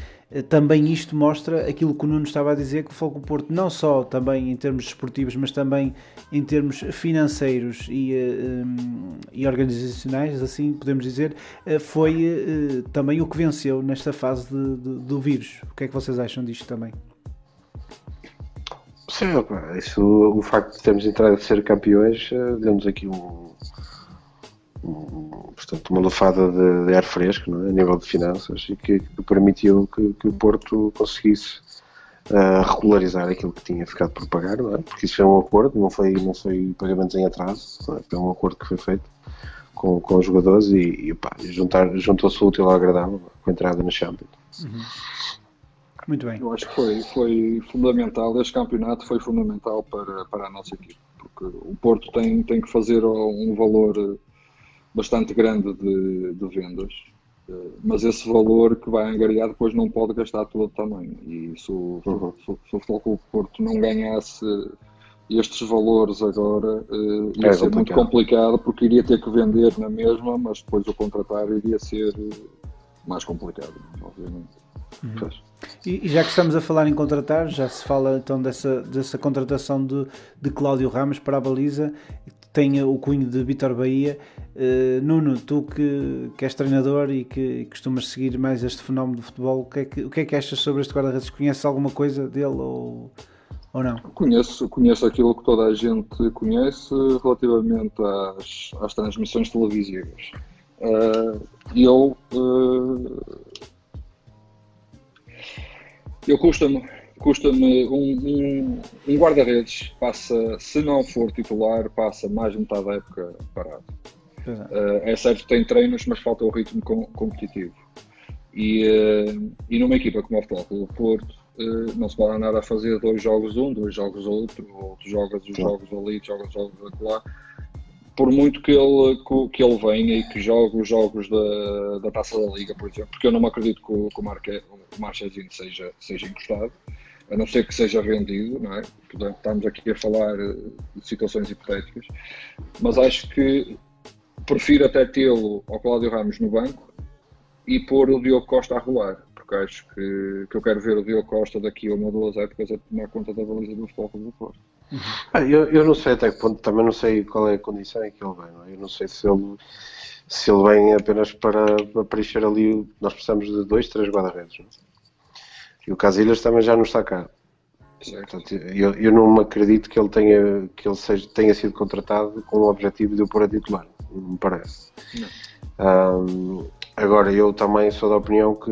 Também isto mostra aquilo que o Nuno estava a dizer, que o Futebol Porto, não só também em termos desportivos, mas também em termos financeiros e organizacionais, assim podemos dizer, foi também o que venceu nesta fase do vírus. O que é que vocês acham disto também? Sim, o facto de termos entrado a ser campeões deu-nos aqui portanto, uma lufada de ar fresco, não é? A nível de finanças, e que permitiu que o Porto conseguisse regularizar aquilo que tinha ficado por pagar, não é? Porque isso foi um acordo, não foi pagamentos em atraso, não é? Foi um acordo que foi feito com os jogadores e juntou-se o útil ao agradável com a entrada na Champions. Muito bem. Eu acho que foi fundamental, este campeonato foi fundamental para a nossa equipe, porque o Porto tem que fazer um valor bastante grande de vendas, mas esse valor que vai angariar depois não pode gastar todo também, e se o Futebol Clube Porto não ganhasse estes valores agora, ia ser muito complicado, porque iria ter que vender na mesma, mas depois o contratar iria ser mais complicado, obviamente. E já que estamos a falar em contratar, já se fala então dessa contratação de Cláudio Ramos para a baliza, tem o cunho de Vítor Bahia. Nuno, tu que és treinador e que costumas seguir mais este fenómeno do futebol, o que é que achas sobre este guarda-redes? Conheces alguma coisa dele ou não? Conheço aquilo que toda a gente conhece relativamente às transmissões televisivas. Custa-me um guarda-redes passa, se não for titular, passa mais de metade da época parado. É certo que tem treinos, mas falta o ritmo competitivo. E numa equipa como o Futebol Clube do Porto, não se pode andar a fazer 2 jogos 2 jogos outro, ou tu jogas os jogos ali, jogas os jogos lá. Por muito que ele venha e que jogue os jogos da Taça da Liga, por exemplo, porque eu não me acredito que o Marchezinho seja encostado, a não ser que seja vendido, não é? Portanto, estamos aqui a falar de situações hipotéticas, mas acho que prefiro até tê-lo ao Cláudio Ramos no banco e pôr o Diogo Costa a rolar, porque acho que eu quero ver o Diogo Costa daqui a 1 ou 2 épocas a tomar conta da baliza do Futebol Clube do Porto. Eu não sei até que ponto, também não sei qual é a condição em que ele vem, não é? Eu não sei se ele vem apenas para preencher ali, nós precisamos de 2, 3 guarda-redes, não é? E o Casillas também já não está cá. Portanto, eu não me acredito que ele tenha sido contratado com o objetivo de o pôr a titular, não me parece. Agora, eu também sou da opinião que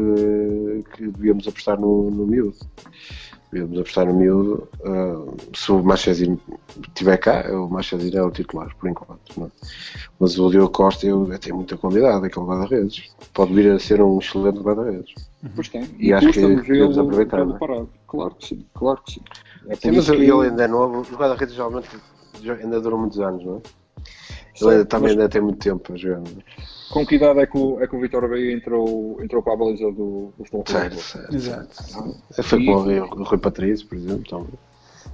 devíamos apostar no miúdo. Devíamos apostar no miúdo. Se o Marchezinho estiver cá, o Marchezinho é o titular, por enquanto. Não é? Mas o Diogo Costa tem muita qualidade, aquele guarda-redes. Pode vir a ser um excelente guarda-redes. Pois tem. E acho que devemos aproveitar. Claro que sim. Sim, mas ele ainda é novo. Os guarda-redes geralmente ainda duram muitos anos, não é? Ele também ainda tem muito tempo a jogar. Não é? Com que idade é que o Vítor Bahia entrou para a baliza do Futebol Clube? Certo. Exato. Foi com o Rui Patrício, por exemplo. Também.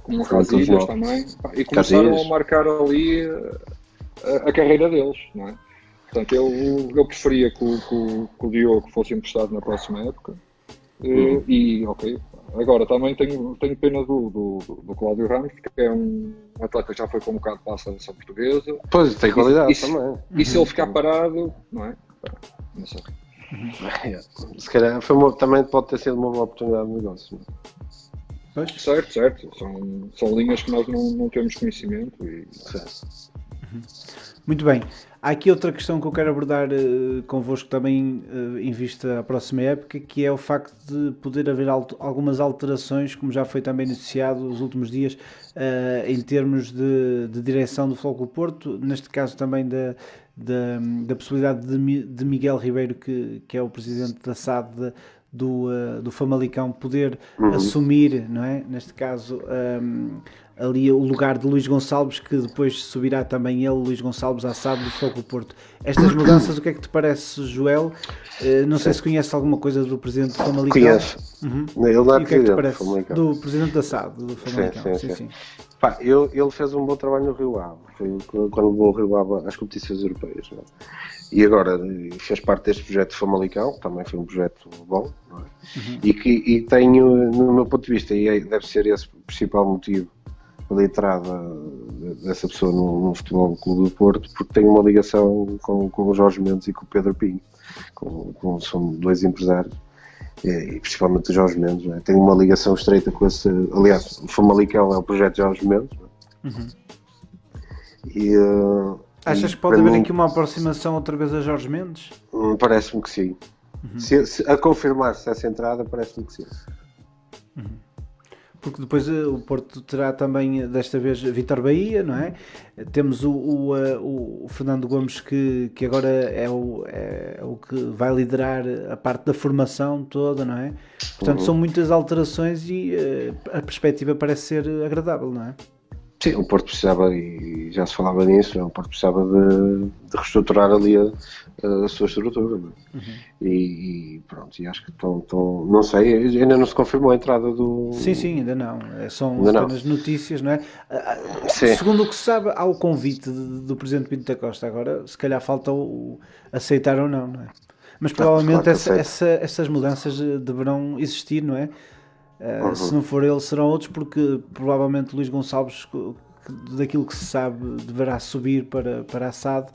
Com o Casillas também. E começaram a marcar ali a carreira deles, não é? Portanto, eu preferia que o Diogo fosse emprestado na próxima época. E ok. Agora também tenho pena do Cláudio Ramos, porque é um atleta que já foi convocado para a seleção portuguesa. Pois, tem qualidade também. E se ele ficar parado, não é? Não sei. Se calhar também pode ter sido uma boa oportunidade de negócio. Não é? Certo. São linhas que nós não temos conhecimento. Muito bem. Há aqui outra questão que eu quero abordar convosco também em vista à próxima época, que é o facto de poder haver algumas alterações, como já foi também noticiado nos últimos dias, em termos de direção do Futebol Clube Porto, neste caso também da possibilidade de Miguel Ribeiro, que é o presidente da SAD do Famalicão, poder assumir, não é? Neste caso, ali o lugar de Luís Gonçalves, que depois subirá também ele, Luís Gonçalves, à SAD do Futebol Clube Porto. Estas mudanças, o que é que te parece, Joel? Não sei se conhece alguma coisa do presidente do Famalicão. Conheço. Ele não é e o que é que te parece do presidente da SAD do Famalicão? Sim. Pá, ele fez um bom trabalho no Rio Ave, foi quando levou o Rio Ave às competições europeias, não é? E agora fez parte deste projeto de Famalicão, que também foi um projeto bom, não é? E tenho, no meu ponto de vista, e deve ser esse o principal motivo da entrada dessa pessoa no Futebol Clube do Porto, porque tem uma ligação com o Jorge Mendes e com o Pedro Pinho, são 2 empresários, e principalmente o Jorge Mendes, não é? Tem uma ligação estreita com esse. Aliás, o Famalicão é o projeto de Jorge Mendes, não é? Achas que pode haver aqui uma aproximação outra vez a Jorge Mendes? Parece-me que sim. A confirmar-se essa entrada, parece-me que sim. porque depois o Porto terá também, desta vez, Vítor Bahia, não é? Temos o Fernando Gomes, que agora é o que vai liderar a parte da formação toda, não é? Portanto, são muitas alterações e a perspectiva parece ser agradável, não é? Sim, o Porto precisava, e já se falava nisso, o Porto precisava de reestruturar ali a sua estrutura. Não é? E pronto, e acho que estão, não sei, ainda não se confirmou a entrada do... Sim, ainda não. São ainda apenas notícias, não é? Sim. Segundo o que se sabe, há o convite do Presidente Pinto da Costa. Agora, se calhar falta aceitar ou não, não é? Mas provavelmente claro essas mudanças deverão existir, não é? Se não for ele, serão outros, porque provavelmente Luís Gonçalves, daquilo que se sabe, deverá subir para a SAD.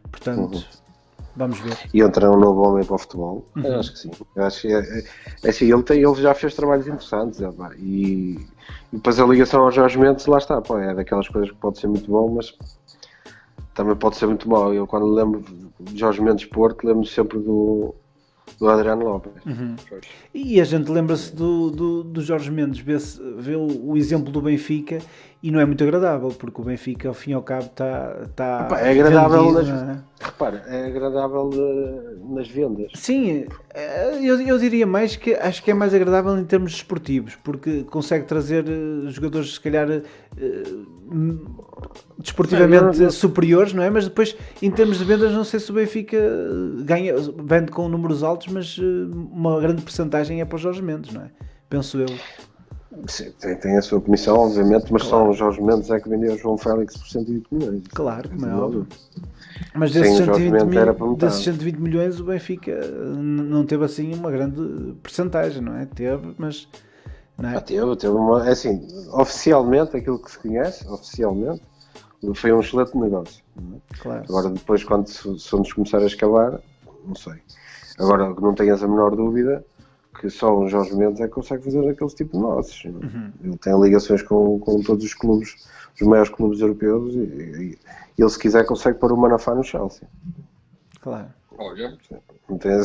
Portanto, vamos ver. E entra um novo homem para o futebol. Eu acho que sim. Eu acho que é assim, ele já fez trabalhos interessantes. E depois a ligação ao Jorge Mendes, lá está. É daquelas coisas que pode ser muito bom, mas também pode ser muito mau. Eu, quando lembro de Jorge Mendes Porto, lembro sempre do Adriano Lopes. E a gente lembra-se do Jorge Mendes, vê o exemplo do Benfica e não é muito agradável, porque o Benfica, ao fim e ao cabo, está é agradável vendido, repara, é agradável nas vendas. Sim, eu diria mais que acho que é mais agradável em termos desportivos, porque consegue trazer jogadores, se calhar, desportivamente superiores, não é? Mas depois, em termos de vendas, não sei se o Benfica vende com números altos, mas uma grande percentagem é para os Jorge Mendes, não é? Penso eu. Sim, tem a sua comissão, obviamente, mas só o Jorge Mendes é que vendeu o João Félix por 120 milhões. Claro, como é óbvio. Mas desses 120 milhões o Benfica não teve assim uma grande percentagem, não é? Teve, mas... Não é? Teve uma... Assim, oficialmente, aquilo que se conhece, oficialmente, foi um excelente negócio. Não é? Claro. Agora, depois, quando se vamos começar a escalar, não sei. Agora, não tenhas a menor dúvida que só o Jorge Mendes é que consegue fazer aquele tipo de negócios. Ele tem ligações com todos os clubes, os maiores clubes europeus, e ele, se quiser, consegue pôr o Manafá no Chelsea. Claro. Olha.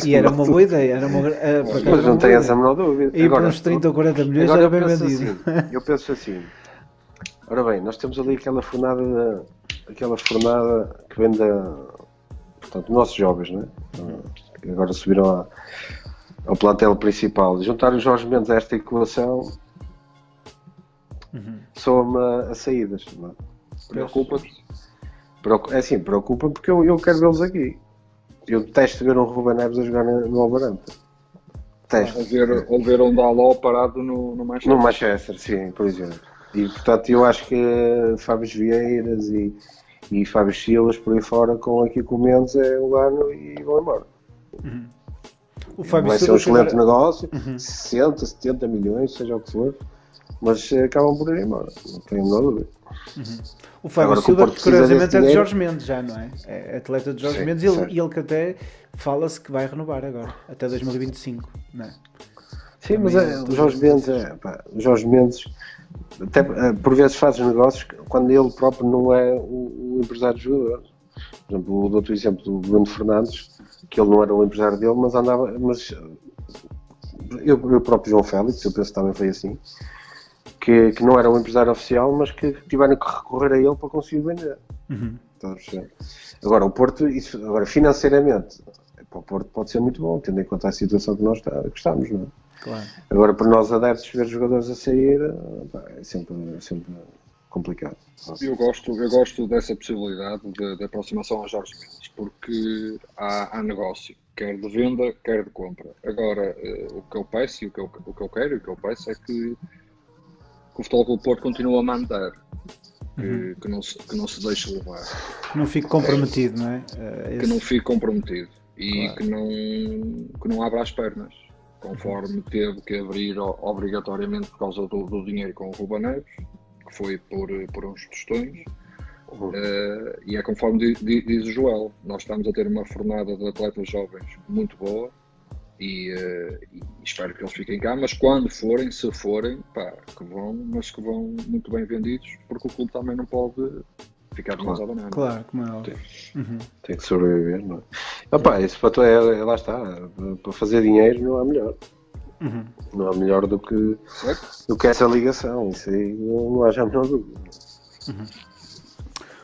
E era uma boa ideia. Mas não tem essa menor dúvida. E por uns 30 ou 40 milhões era bem vendido. Assim, eu penso assim, ora bem, nós temos ali aquela fornada que vem portanto, nossos jovens, não é? Que agora subiram ao plantel principal. Juntar os Jorge Mendes a esta equação soa-me a saídas. Não é? Preocupa-te? É assim, preocupa-me porque eu quero vê-los aqui. Eu detesto ver um Ruben Neves a jogar no Alvaranta. Detesto. Ou ver um Daló parado no Manchester. No Manchester, sim, por exemplo. E portanto eu acho que Fábio Vieiras e Fábio Silas por aí fora com o Mendes é o ano e vão embora. Vai ser um excelente negócio, 60, 70 milhões, seja o que for, mas acabam por ir embora, não tenho a menor dúvida. O Fábio Silva, curiosamente, é de Jorge Mendes já, não é? É atleta de Jorge Mendes e ele que até fala-se que vai renovar agora, até 2025, não é? Sim, mas o Jorge Mendes até, por vezes faz os negócios quando ele próprio não é o empresário de jogadores. Por exemplo, dou-te o exemplo do Bruno Fernandes, que ele não era o empresário dele, mas andava... Eu próprio João Félix, eu penso que também foi assim, que não era o empresário oficial, mas que tiveram que recorrer a ele para conseguir vender. Agora, o Porto, agora financeiramente, para o Porto pode ser muito bom, tendo em conta a situação que nós estamos, não é? Claro. Agora, para nós adeptos, ver jogadores a sair é sempre complicado. Eu gosto dessa possibilidade de aproximação a Jorge Mendes, porque há negócio, quer de venda, quer de compra. Agora, o que eu peço e o que eu quero e o que eu peço é que o Futebol Clube Porto continue a mandar, que não se deixe levar. Que não fique comprometido, não é? Que não fique comprometido e claro. que não abra as pernas, conforme teve que abrir obrigatoriamente por causa do dinheiro com o Ruben Neves, que foi por uns tostões, e é conforme diz o Joel, nós estamos a ter uma fornada de atletas jovens muito boa e espero que eles fiquem cá, mas quando forem, se forem, que vão muito bem vendidos, porque o clube também não pode ficar de mãos à banana. Claro, como é óbvio. Tem que sobreviver, não é? Isso lá está, para fazer dinheiro não há melhor. Não há melhor do que essa ligação. Isso aí não há já a menor dúvida.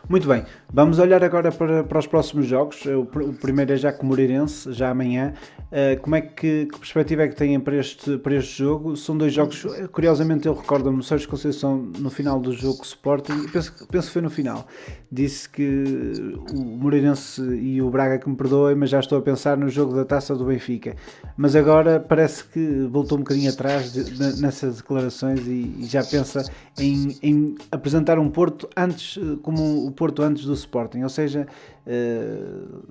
Muito bem, vamos olhar agora para os próximos jogos. O primeiro é já com o Moreirense, já amanhã. Que perspectiva é que têm para este jogo? São 2 jogos, curiosamente eu recordo-me, o Sérgio Conceição no final do jogo Sporting, penso que foi no final, disse que o Moreirense e o Braga, que me perdoem, mas já estou a pensar no jogo da Taça do Benfica. Mas agora parece que voltou um bocadinho atrás nessas declarações e já pensa em apresentar um Porto antes, como o Porto antes do Sporting, ou seja,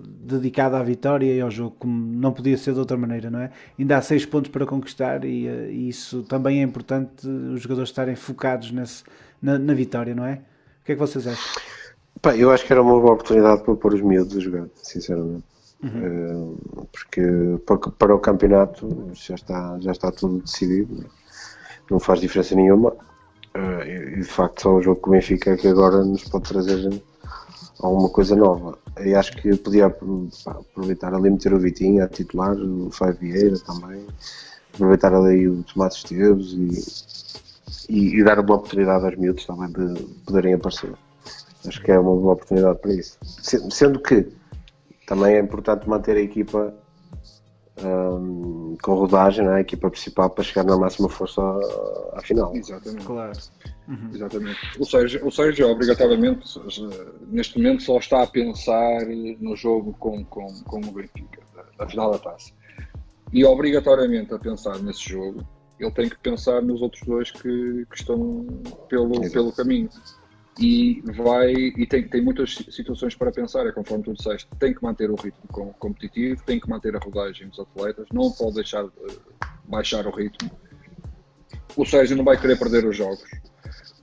dedicado à vitória e ao jogo, como não podia ser de outra maneira, não é? Ainda há 6 pontos para conquistar e isso também é importante, os jogadores estarem focados na vitória, não é? O que é que vocês acham? Eu acho que era uma boa oportunidade para pôr os miúdos a jogar, sinceramente. Porque para o campeonato já está tudo decidido, não faz diferença nenhuma. E de facto só o jogo com o Benfica é que agora nos pode trazer alguma coisa nova. E acho que podia aproveitar ali, meter o Vitinho a titular, o Fábio Vieira também, aproveitar ali o Tomás Esteves e dar uma oportunidade aos miúdos também de poderem aparecer. Acho que é uma boa oportunidade para isso. Sendo que também é importante manter a equipa com rodagem, né? A equipa principal, para chegar na máxima força à final. Exatamente. Claro. Exatamente. O Sérgio, obrigatoriamente, neste momento só está a pensar no jogo com o Benfica, da final da Taça. E obrigatoriamente a pensar nesse jogo, ele tem que pensar nos outros 2 que estão pelo caminho. E tem muitas situações para pensar, é conforme tu disseste, tem que manter o ritmo competitivo, tem que manter a rodagem dos atletas, não pode deixar baixar o ritmo. O Sérgio não vai querer perder os jogos.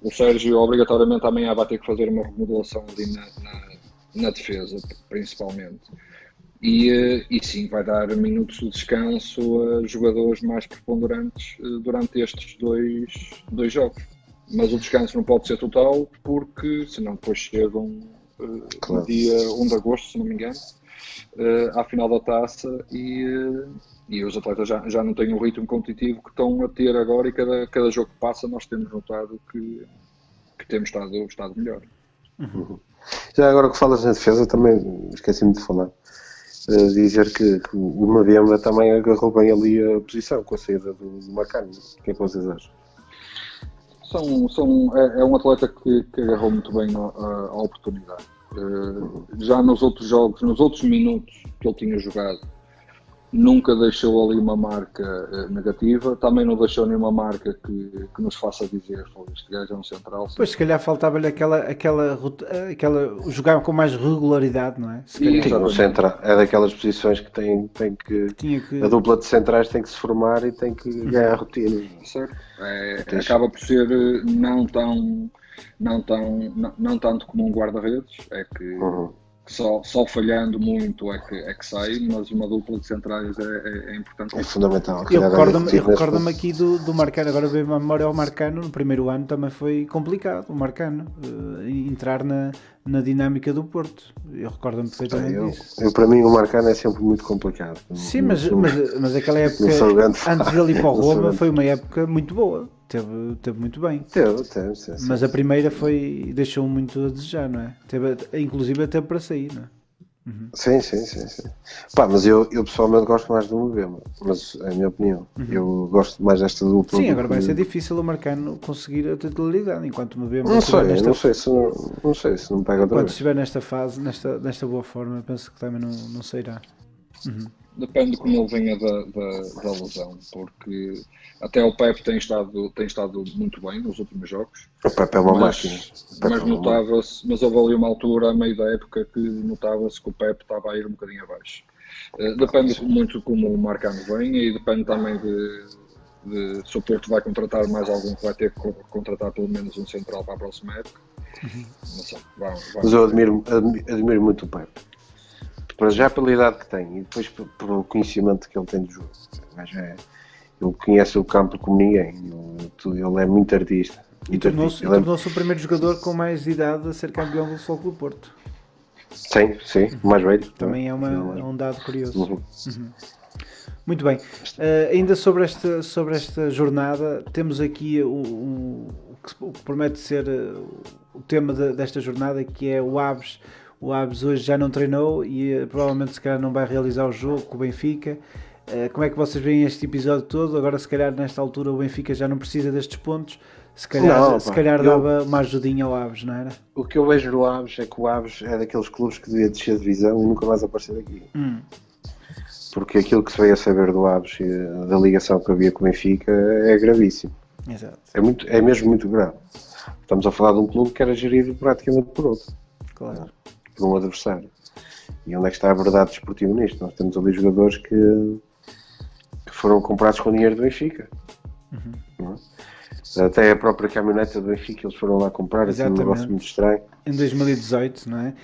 O Sérgio obrigatoriamente amanhã vai ter que fazer uma remodelação ali na defesa, principalmente. E sim, vai dar minutos de descanso a jogadores mais preponderantes durante estes dois jogos. Mas o descanso não pode ser total, porque senão depois chegam no dia 1 de agosto, se não me engano, à final da Taça e os atletas já não têm o ritmo competitivo que estão a ter agora, e cada jogo que passa nós temos notado que temos estado melhor. Já agora que falas na defesa, também esqueci-me de falar, dizer que o Mbemba também agarrou bem ali a posição com a saída do Marcano. O que é que vocês acham? É um atleta que agarrou muito bem a oportunidade. Já nos outros jogos, nos outros minutos que ele tinha jogado, nunca deixou ali uma marca negativa, também não deixou nenhuma marca que nos faça dizer que este gajo é um central. Pois, se calhar faltava-lhe aquela jogar com mais regularidade, não é? No central, é daquelas posições que tem que a dupla de centrais tem que se formar e tem que ganhar a rotina. Certo. Acaba por ser não tanto como um guarda-redes, é que só falhando muito é que sai, mas uma dupla de centrais é importante. É fundamental. Eu recordo-me aqui do Marcano, agora veio a memória ao Marcano, no primeiro ano também foi complicado, o Marcano, entrar na dinâmica do Porto. Eu recordo-me perfeitamente disso. Para mim o Marcano é sempre muito complicado. Sim, mas aquela época, antes dele ir para o Roma, foi uma época muito boa. Teve muito bem. Teve. Mas a primeira deixou muito a desejar, não é? Inclusive até para sair, não é? Sim. Mas eu pessoalmente gosto mais do Mbemba, mas é a minha opinião. Eu gosto mais desta dupla. Sim, agora vai ser difícil o Marcano conseguir a titularidade, enquanto o Mbemba não sei se não pega outra vez. Enquanto estiver nesta fase, nesta boa forma, penso que também não sairá. Depende de como ele venha da lesão, porque até o Pepe tem estado muito bem nos últimos jogos. O Pepe é uma máquina. Mas notava-se, houve ali uma altura, a meio da época, que notava-se que o Pepe estava a ir um bocadinho abaixo. Depende muito de como o Marcano vem, e depende também de se o Porto vai contratar mais algum, que vai ter que contratar pelo menos um central para a próxima época. Não sei, mas eu admiro muito o Pepe. Para já pela idade que tem e depois pelo conhecimento que ele tem do jogo. Ele conhece o campo como ninguém. Ele é muito artista. E tornou-se o primeiro jogador com mais idade a ser campeão do Futebol Clube Porto. Sim, mais velho. Também é um dado curioso. Muito bem. Ainda sobre esta jornada, temos aqui o que promete ser o tema desta jornada, que é o Aves. O Aves hoje já não treinou e provavelmente se calhar não vai realizar o jogo com o Benfica. Como é que vocês veem este episódio todo? Agora se calhar nesta altura o Benfica já não precisa destes pontos. Se calhar dava uma ajudinha ao Aves, não era? O que eu vejo no Aves é que o Aves é daqueles clubes que devia descer de divisão e nunca mais aparecer aqui. Porque aquilo que se veio a saber do Aves e da ligação que havia com o Benfica é gravíssimo. Exato. É mesmo muito grave. Estamos a falar de um clube que era gerido praticamente por outro. Claro. Por um adversário. E onde é que está a verdade desportiva nisto? Nós temos ali jogadores que foram comprados com dinheiro do Benfica. Não é? Até a própria caminhoneta do Benfica eles foram lá comprar, assim, um negócio muito estranho. Em 2018, não é?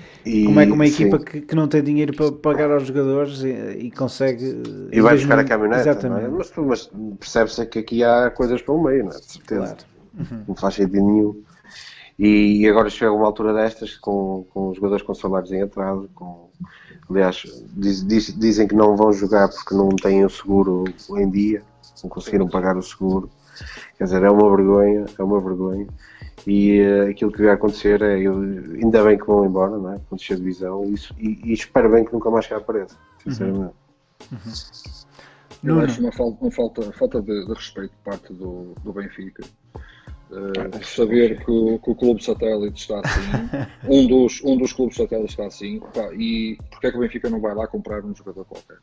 Como é que uma equipa que não tem dinheiro para pagar aos jogadores e consegue... E vai buscar a caminhoneta, exatamente. Não é? Mas percebe-se que aqui há coisas para o meio, não é? De certeza. Claro. Não faz sentido nenhum. E agora chega uma altura destas com os jogadores com salários em atraso, aliás, dizem que não vão jogar porque não têm o seguro em dia, não conseguiram pagar o seguro. Quer dizer, é uma vergonha. E aquilo que vai acontecer é, ainda bem que vão embora, não é? Quando descer a divisão, e espero bem que nunca mais cá apareça, sinceramente. Eu acho uma falta de respeito por parte do Benfica. Saber que o clube satélite está assim, um dos clubes satélites está assim, pá, e porque é que o Benfica não vai lá comprar um jogador qualquer?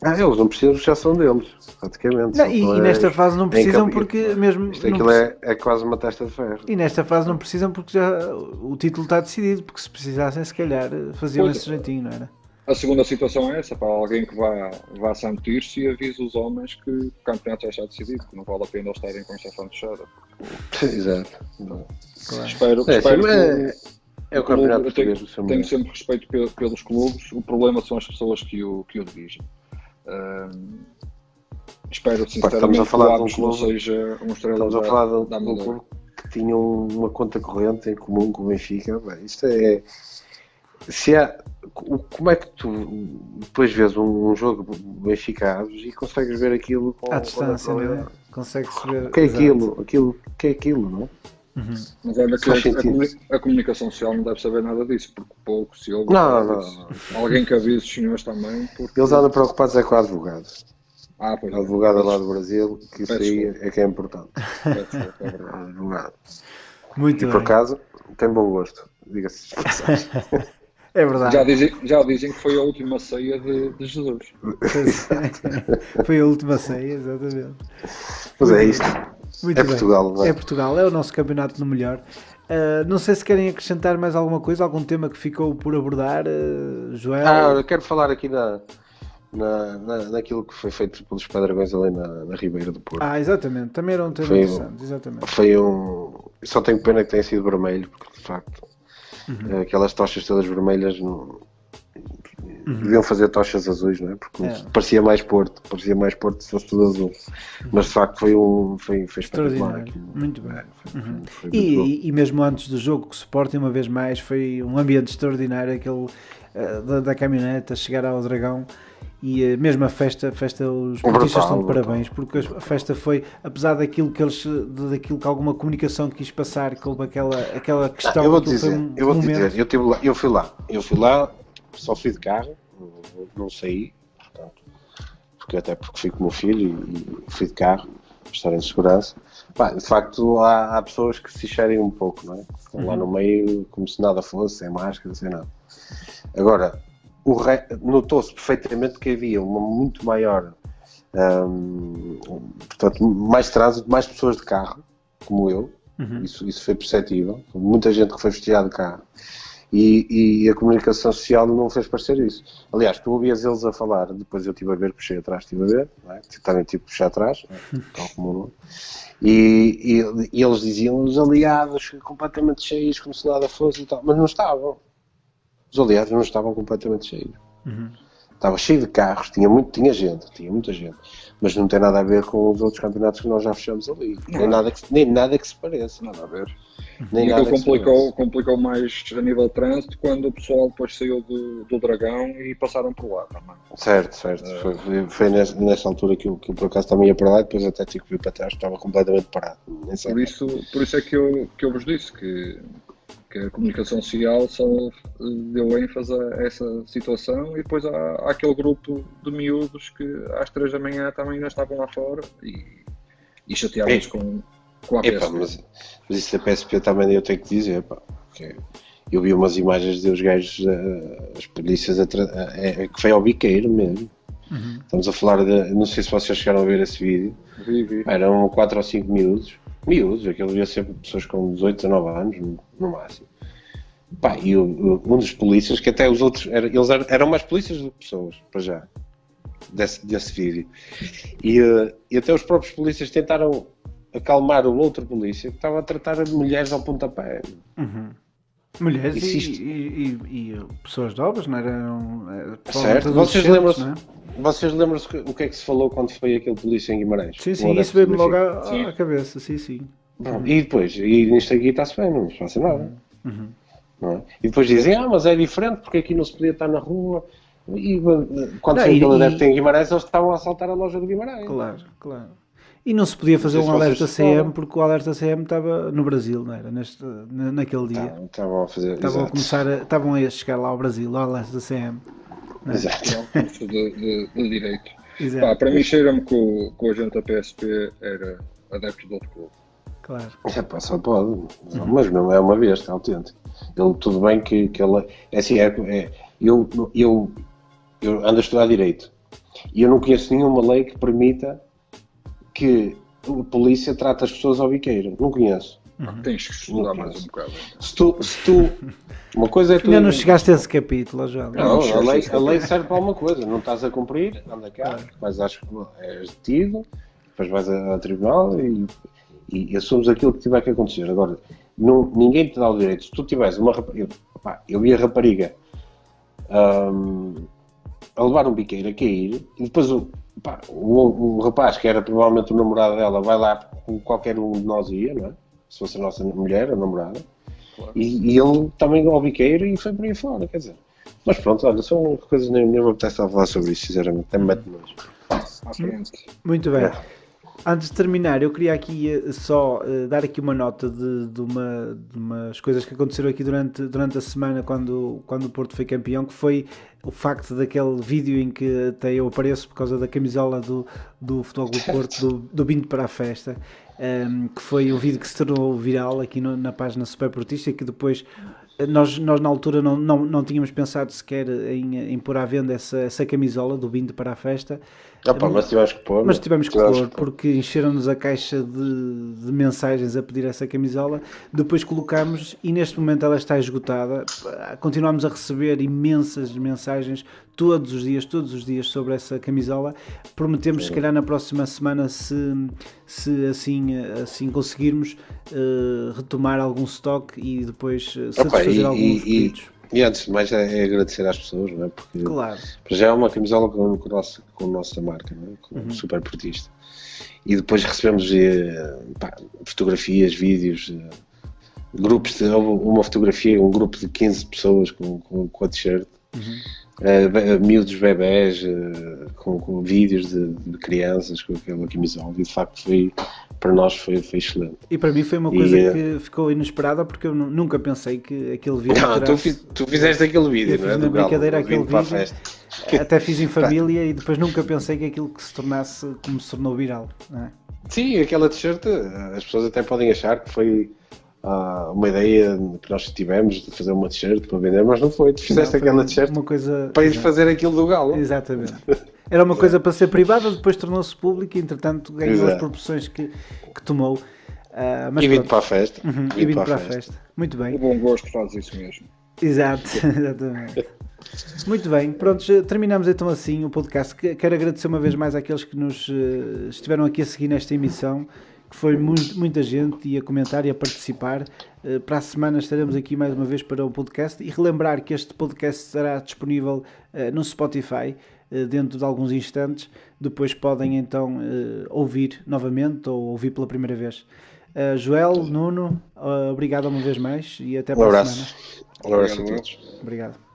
Eles não precisam, já são deles, praticamente. Não, e nesta fase não precisam porque mesmo... Aquilo é quase uma testa de ferro. E nesta fase não precisam porque já o título está decidido, porque se precisassem se calhar faziam esse jeitinho, não era? A segunda situação é essa, para alguém que vá a Santo Tirso e avisa os homens que o campeonato já está decidido, que não vale a pena eles estarem com esta fã fechada. Exato. Claro. Espero que é o campeonato português. Tenho sempre respeito pelos clubes, o problema são as pessoas que o dirigem. Espero sinceramente que o Aves não seja um estrela da Amadora. Estamos a falar de um clube que tinha uma conta corrente em comum com o Benfica. Bem, isto é... Como é que tu depois vês um jogo Benfica Aves e consegues ver aquilo com à distância, não é? Consegue-se ver o que é aquilo, não é? Mas olha que a comunicação social não deve saber nada disso, porque pouco se ouve. Não. Alguém que avise os senhores também. Porque... Eles andam preocupados com o advogado. Pois a advogada lá do Brasil, que isso aí é que é importante. É verdade. Advogado. Muito bem. Por acaso, tem bom gosto, diga-se. É verdade. Já dizem que foi a última ceia de Jesus. Foi a última ceia, exatamente. Mas é isto. Muito é bem. Portugal, não é? É Portugal, é o nosso campeonato no melhor. Não sei se querem acrescentar mais alguma coisa, algum tema que ficou por abordar, Joel? Eu quero falar aqui naquilo que foi feito pelos Pedragões ali na Ribeira do Porto. Exatamente, também era um tema interessante. Exatamente. Só tenho pena que tenha sido vermelho, porque de facto aquelas tochas todas vermelhas deviam fazer tochas azuis, não é? Porque parecia mais Porto se fosse tudo azul. Mas de facto foi espetacular. Muito bem. E mesmo antes do jogo, que o Sporting, uma vez mais, foi um ambiente extraordinário, aquele da caminhoneta chegar ao Dragão. E mesmo a festa os portistas estão de parabéns, porque a festa foi, apesar daquilo que alguma comunicação quis passar, que houve aquela questão. Eu vou te dizer, eu fui lá, só fui de carro, não saí, portanto, porque fui com o meu filho e fui de carro, para estar em segurança. De facto, há pessoas que se enxerem um pouco, não é? Estão lá no meio, como se nada fosse, sem máscara, sem nada. Agora, notou-se perfeitamente que havia uma muito maior, portanto, mais trânsito, mais pessoas de carro, como eu, isso foi perceptível, muita gente que foi vestida de carro, e a comunicação social não fez parecer isso. Aliás, tu ouvias eles a falar, depois eu estive a ver, puxei atrás, não é? Também tive que puxar atrás, tal como não. E eles diziam os aliados completamente cheios, como se nada fosse e tal, mas não estavam. Os aliados não estavam completamente cheios. Estava cheio de carros, tinha muita gente, mas não tem nada a ver com os outros campeonatos que nós já fechamos ali. Nem nada que se pareça. Nada a ver. nem E nada aquilo que se conhece. complicou mais a nível de trânsito quando o pessoal depois saiu do Dragão e passaram por lá também. Certo. Foi nessa altura que eu por acaso também ia para lá e depois até tive que vir para trás, estava completamente parado. Nem sei. Por isso é que eu vos disse que a comunicação social só deu ênfase a essa situação e depois há aquele grupo de miúdos que às 3 da manhã também ainda estavam lá fora e chateavam-se com a PSP. Epá, mas isso da PSP também eu tenho que dizer, pá, porque eu vi umas imagens dos gajos, as polícias, que foi ao biqueiro mesmo. Estamos a falar de, não sei se vocês chegaram a ver esse vídeo, Vi. eram 4 ou 5 miúdos, aquilo devia ser pessoas com 18, 19 anos, no máximo. Pá, e um dos polícias, que até os outros, eles eram mais polícias do que pessoas, para já, desse vídeo. E até os próprios polícias tentaram acalmar o outro polícia que estava a tratar de mulheres ao pontapé. Mulheres Existe. e pessoas novas, não eram? Certo? Vocês lembram-se o que é que se falou quando foi aquele polícia em Guimarães? Sim, Um isso adepto veio-me do logo Sim. à cabeça, sim. Bom, e depois, nisto aqui está-se bem, não se passa nada. Não é? E depois dizem, mas é diferente porque aqui não se podia estar na rua. E quando foi aquele adepto em Guimarães, eles estavam a assaltar a loja de Guimarães. Claro. E não se podia fazer Não sei um se alerta vocês CM sabem. porque o alerta CM estava no Brasil, não era? Naquele dia. Estavam a fazer. Estavam a chegar lá ao Brasil, o alerta CM. Exato. É um curso de direito. Exato. Pá, para mim cheira-me que o agente da PSP era adepto de outro clube. Claro. Pá, só pode. Mas não é uma besta, é autêntico. Ele, tudo bem que ele. É assim, eu ando a estudar direito e eu não conheço nenhuma lei que permita que a polícia trate as pessoas ao biqueiro. Não conheço. Tens que estudar mais um bocado. Se tu uma coisa é tu. Ainda não chegaste a esse capítulo, João. Não, a lei serve para alguma coisa. Não estás a cumprir, anda cá, vais és detido, depois vais a tribunal e assumes aquilo que tiver que acontecer. Agora, ninguém te dá o direito. Se tu tiveres uma rapariga, eu vi a rapariga a levar um biqueiro a cair e depois o rapaz, que era provavelmente o namorado dela, vai lá com qualquer um de nós ia, não é? Se fosse a nossa mulher, a namorada, claro. E ele também ao biqueiro e foi por aí fora, quer dizer. Mas pronto, olha, são coisas nem me apetece a falar sobre isso, sinceramente, até me mete nojo. À frente. Muito bem. Antes de terminar, eu queria aqui só dar aqui uma nota de umas coisas que aconteceram aqui durante a semana quando o Porto foi campeão, que foi o facto daquele vídeo em que até eu apareço por causa da camisola do Futebol Clube Porto, do Binto para a Festa, que foi um vídeo que se tornou viral aqui na página Super Portista, que depois nós na altura não tínhamos pensado sequer em pôr à venda essa camisola do Binto para a Festa. Mas tivemos que pôr. Mas tivemos que pôr, porque encheram-nos a caixa de mensagens a pedir essa camisola. Depois colocámos e neste momento ela está esgotada. Continuamos a receber imensas mensagens todos os dias sobre essa camisola. Prometemos, se calhar na próxima semana, se assim conseguirmos, retomar algum stock e depois satisfazer alguns pedidos. E antes de mais é agradecer às pessoas, não é? Porque claro. Já é uma camisola com a nossa marca, não é? Com Super Portista. E depois recebemos fotografias, vídeos, grupos uma fotografia, um grupo de 15 pessoas com a t-shirt, miúdos bebés, com vídeos de crianças com aquela camisola. E de facto para nós foi excelente. E para mim foi uma coisa que ficou inesperada, porque eu nunca pensei que aquele vídeo... Não, tu fizeste aquele vídeo, não é? Na brincadeira aquele vídeo, festa. até fiz em família e depois nunca pensei que aquilo que se tornasse como se tornou viral, não é? Sim, aquela t-shirt, as pessoas até podem achar que foi uma ideia que nós tivemos de fazer uma t-shirt para vender, mas não foi. Tu fizeste aquela t-shirt para ir fazer aquilo do Galo. Exatamente. Era uma coisa para ser privada, depois tornou-se pública e entretanto ganhou as proporções que tomou. E vindo para a festa. E vindo para a festa. Muito bem. O bom gosto faz isso mesmo. Exato, exatamente. Muito bem, prontos, terminamos então assim o podcast. Quero agradecer uma vez mais àqueles que nos estiveram aqui a seguir nesta emissão, que foi muita gente e a comentar e a participar. Para a semana estaremos aqui mais uma vez para o podcast e relembrar que este podcast estará disponível no Spotify dentro de alguns instantes. Depois podem então ouvir novamente ou ouvir pela primeira vez. Joel, Nuno, obrigado uma vez mais e até para a semana. Um abraço a todos. Obrigado.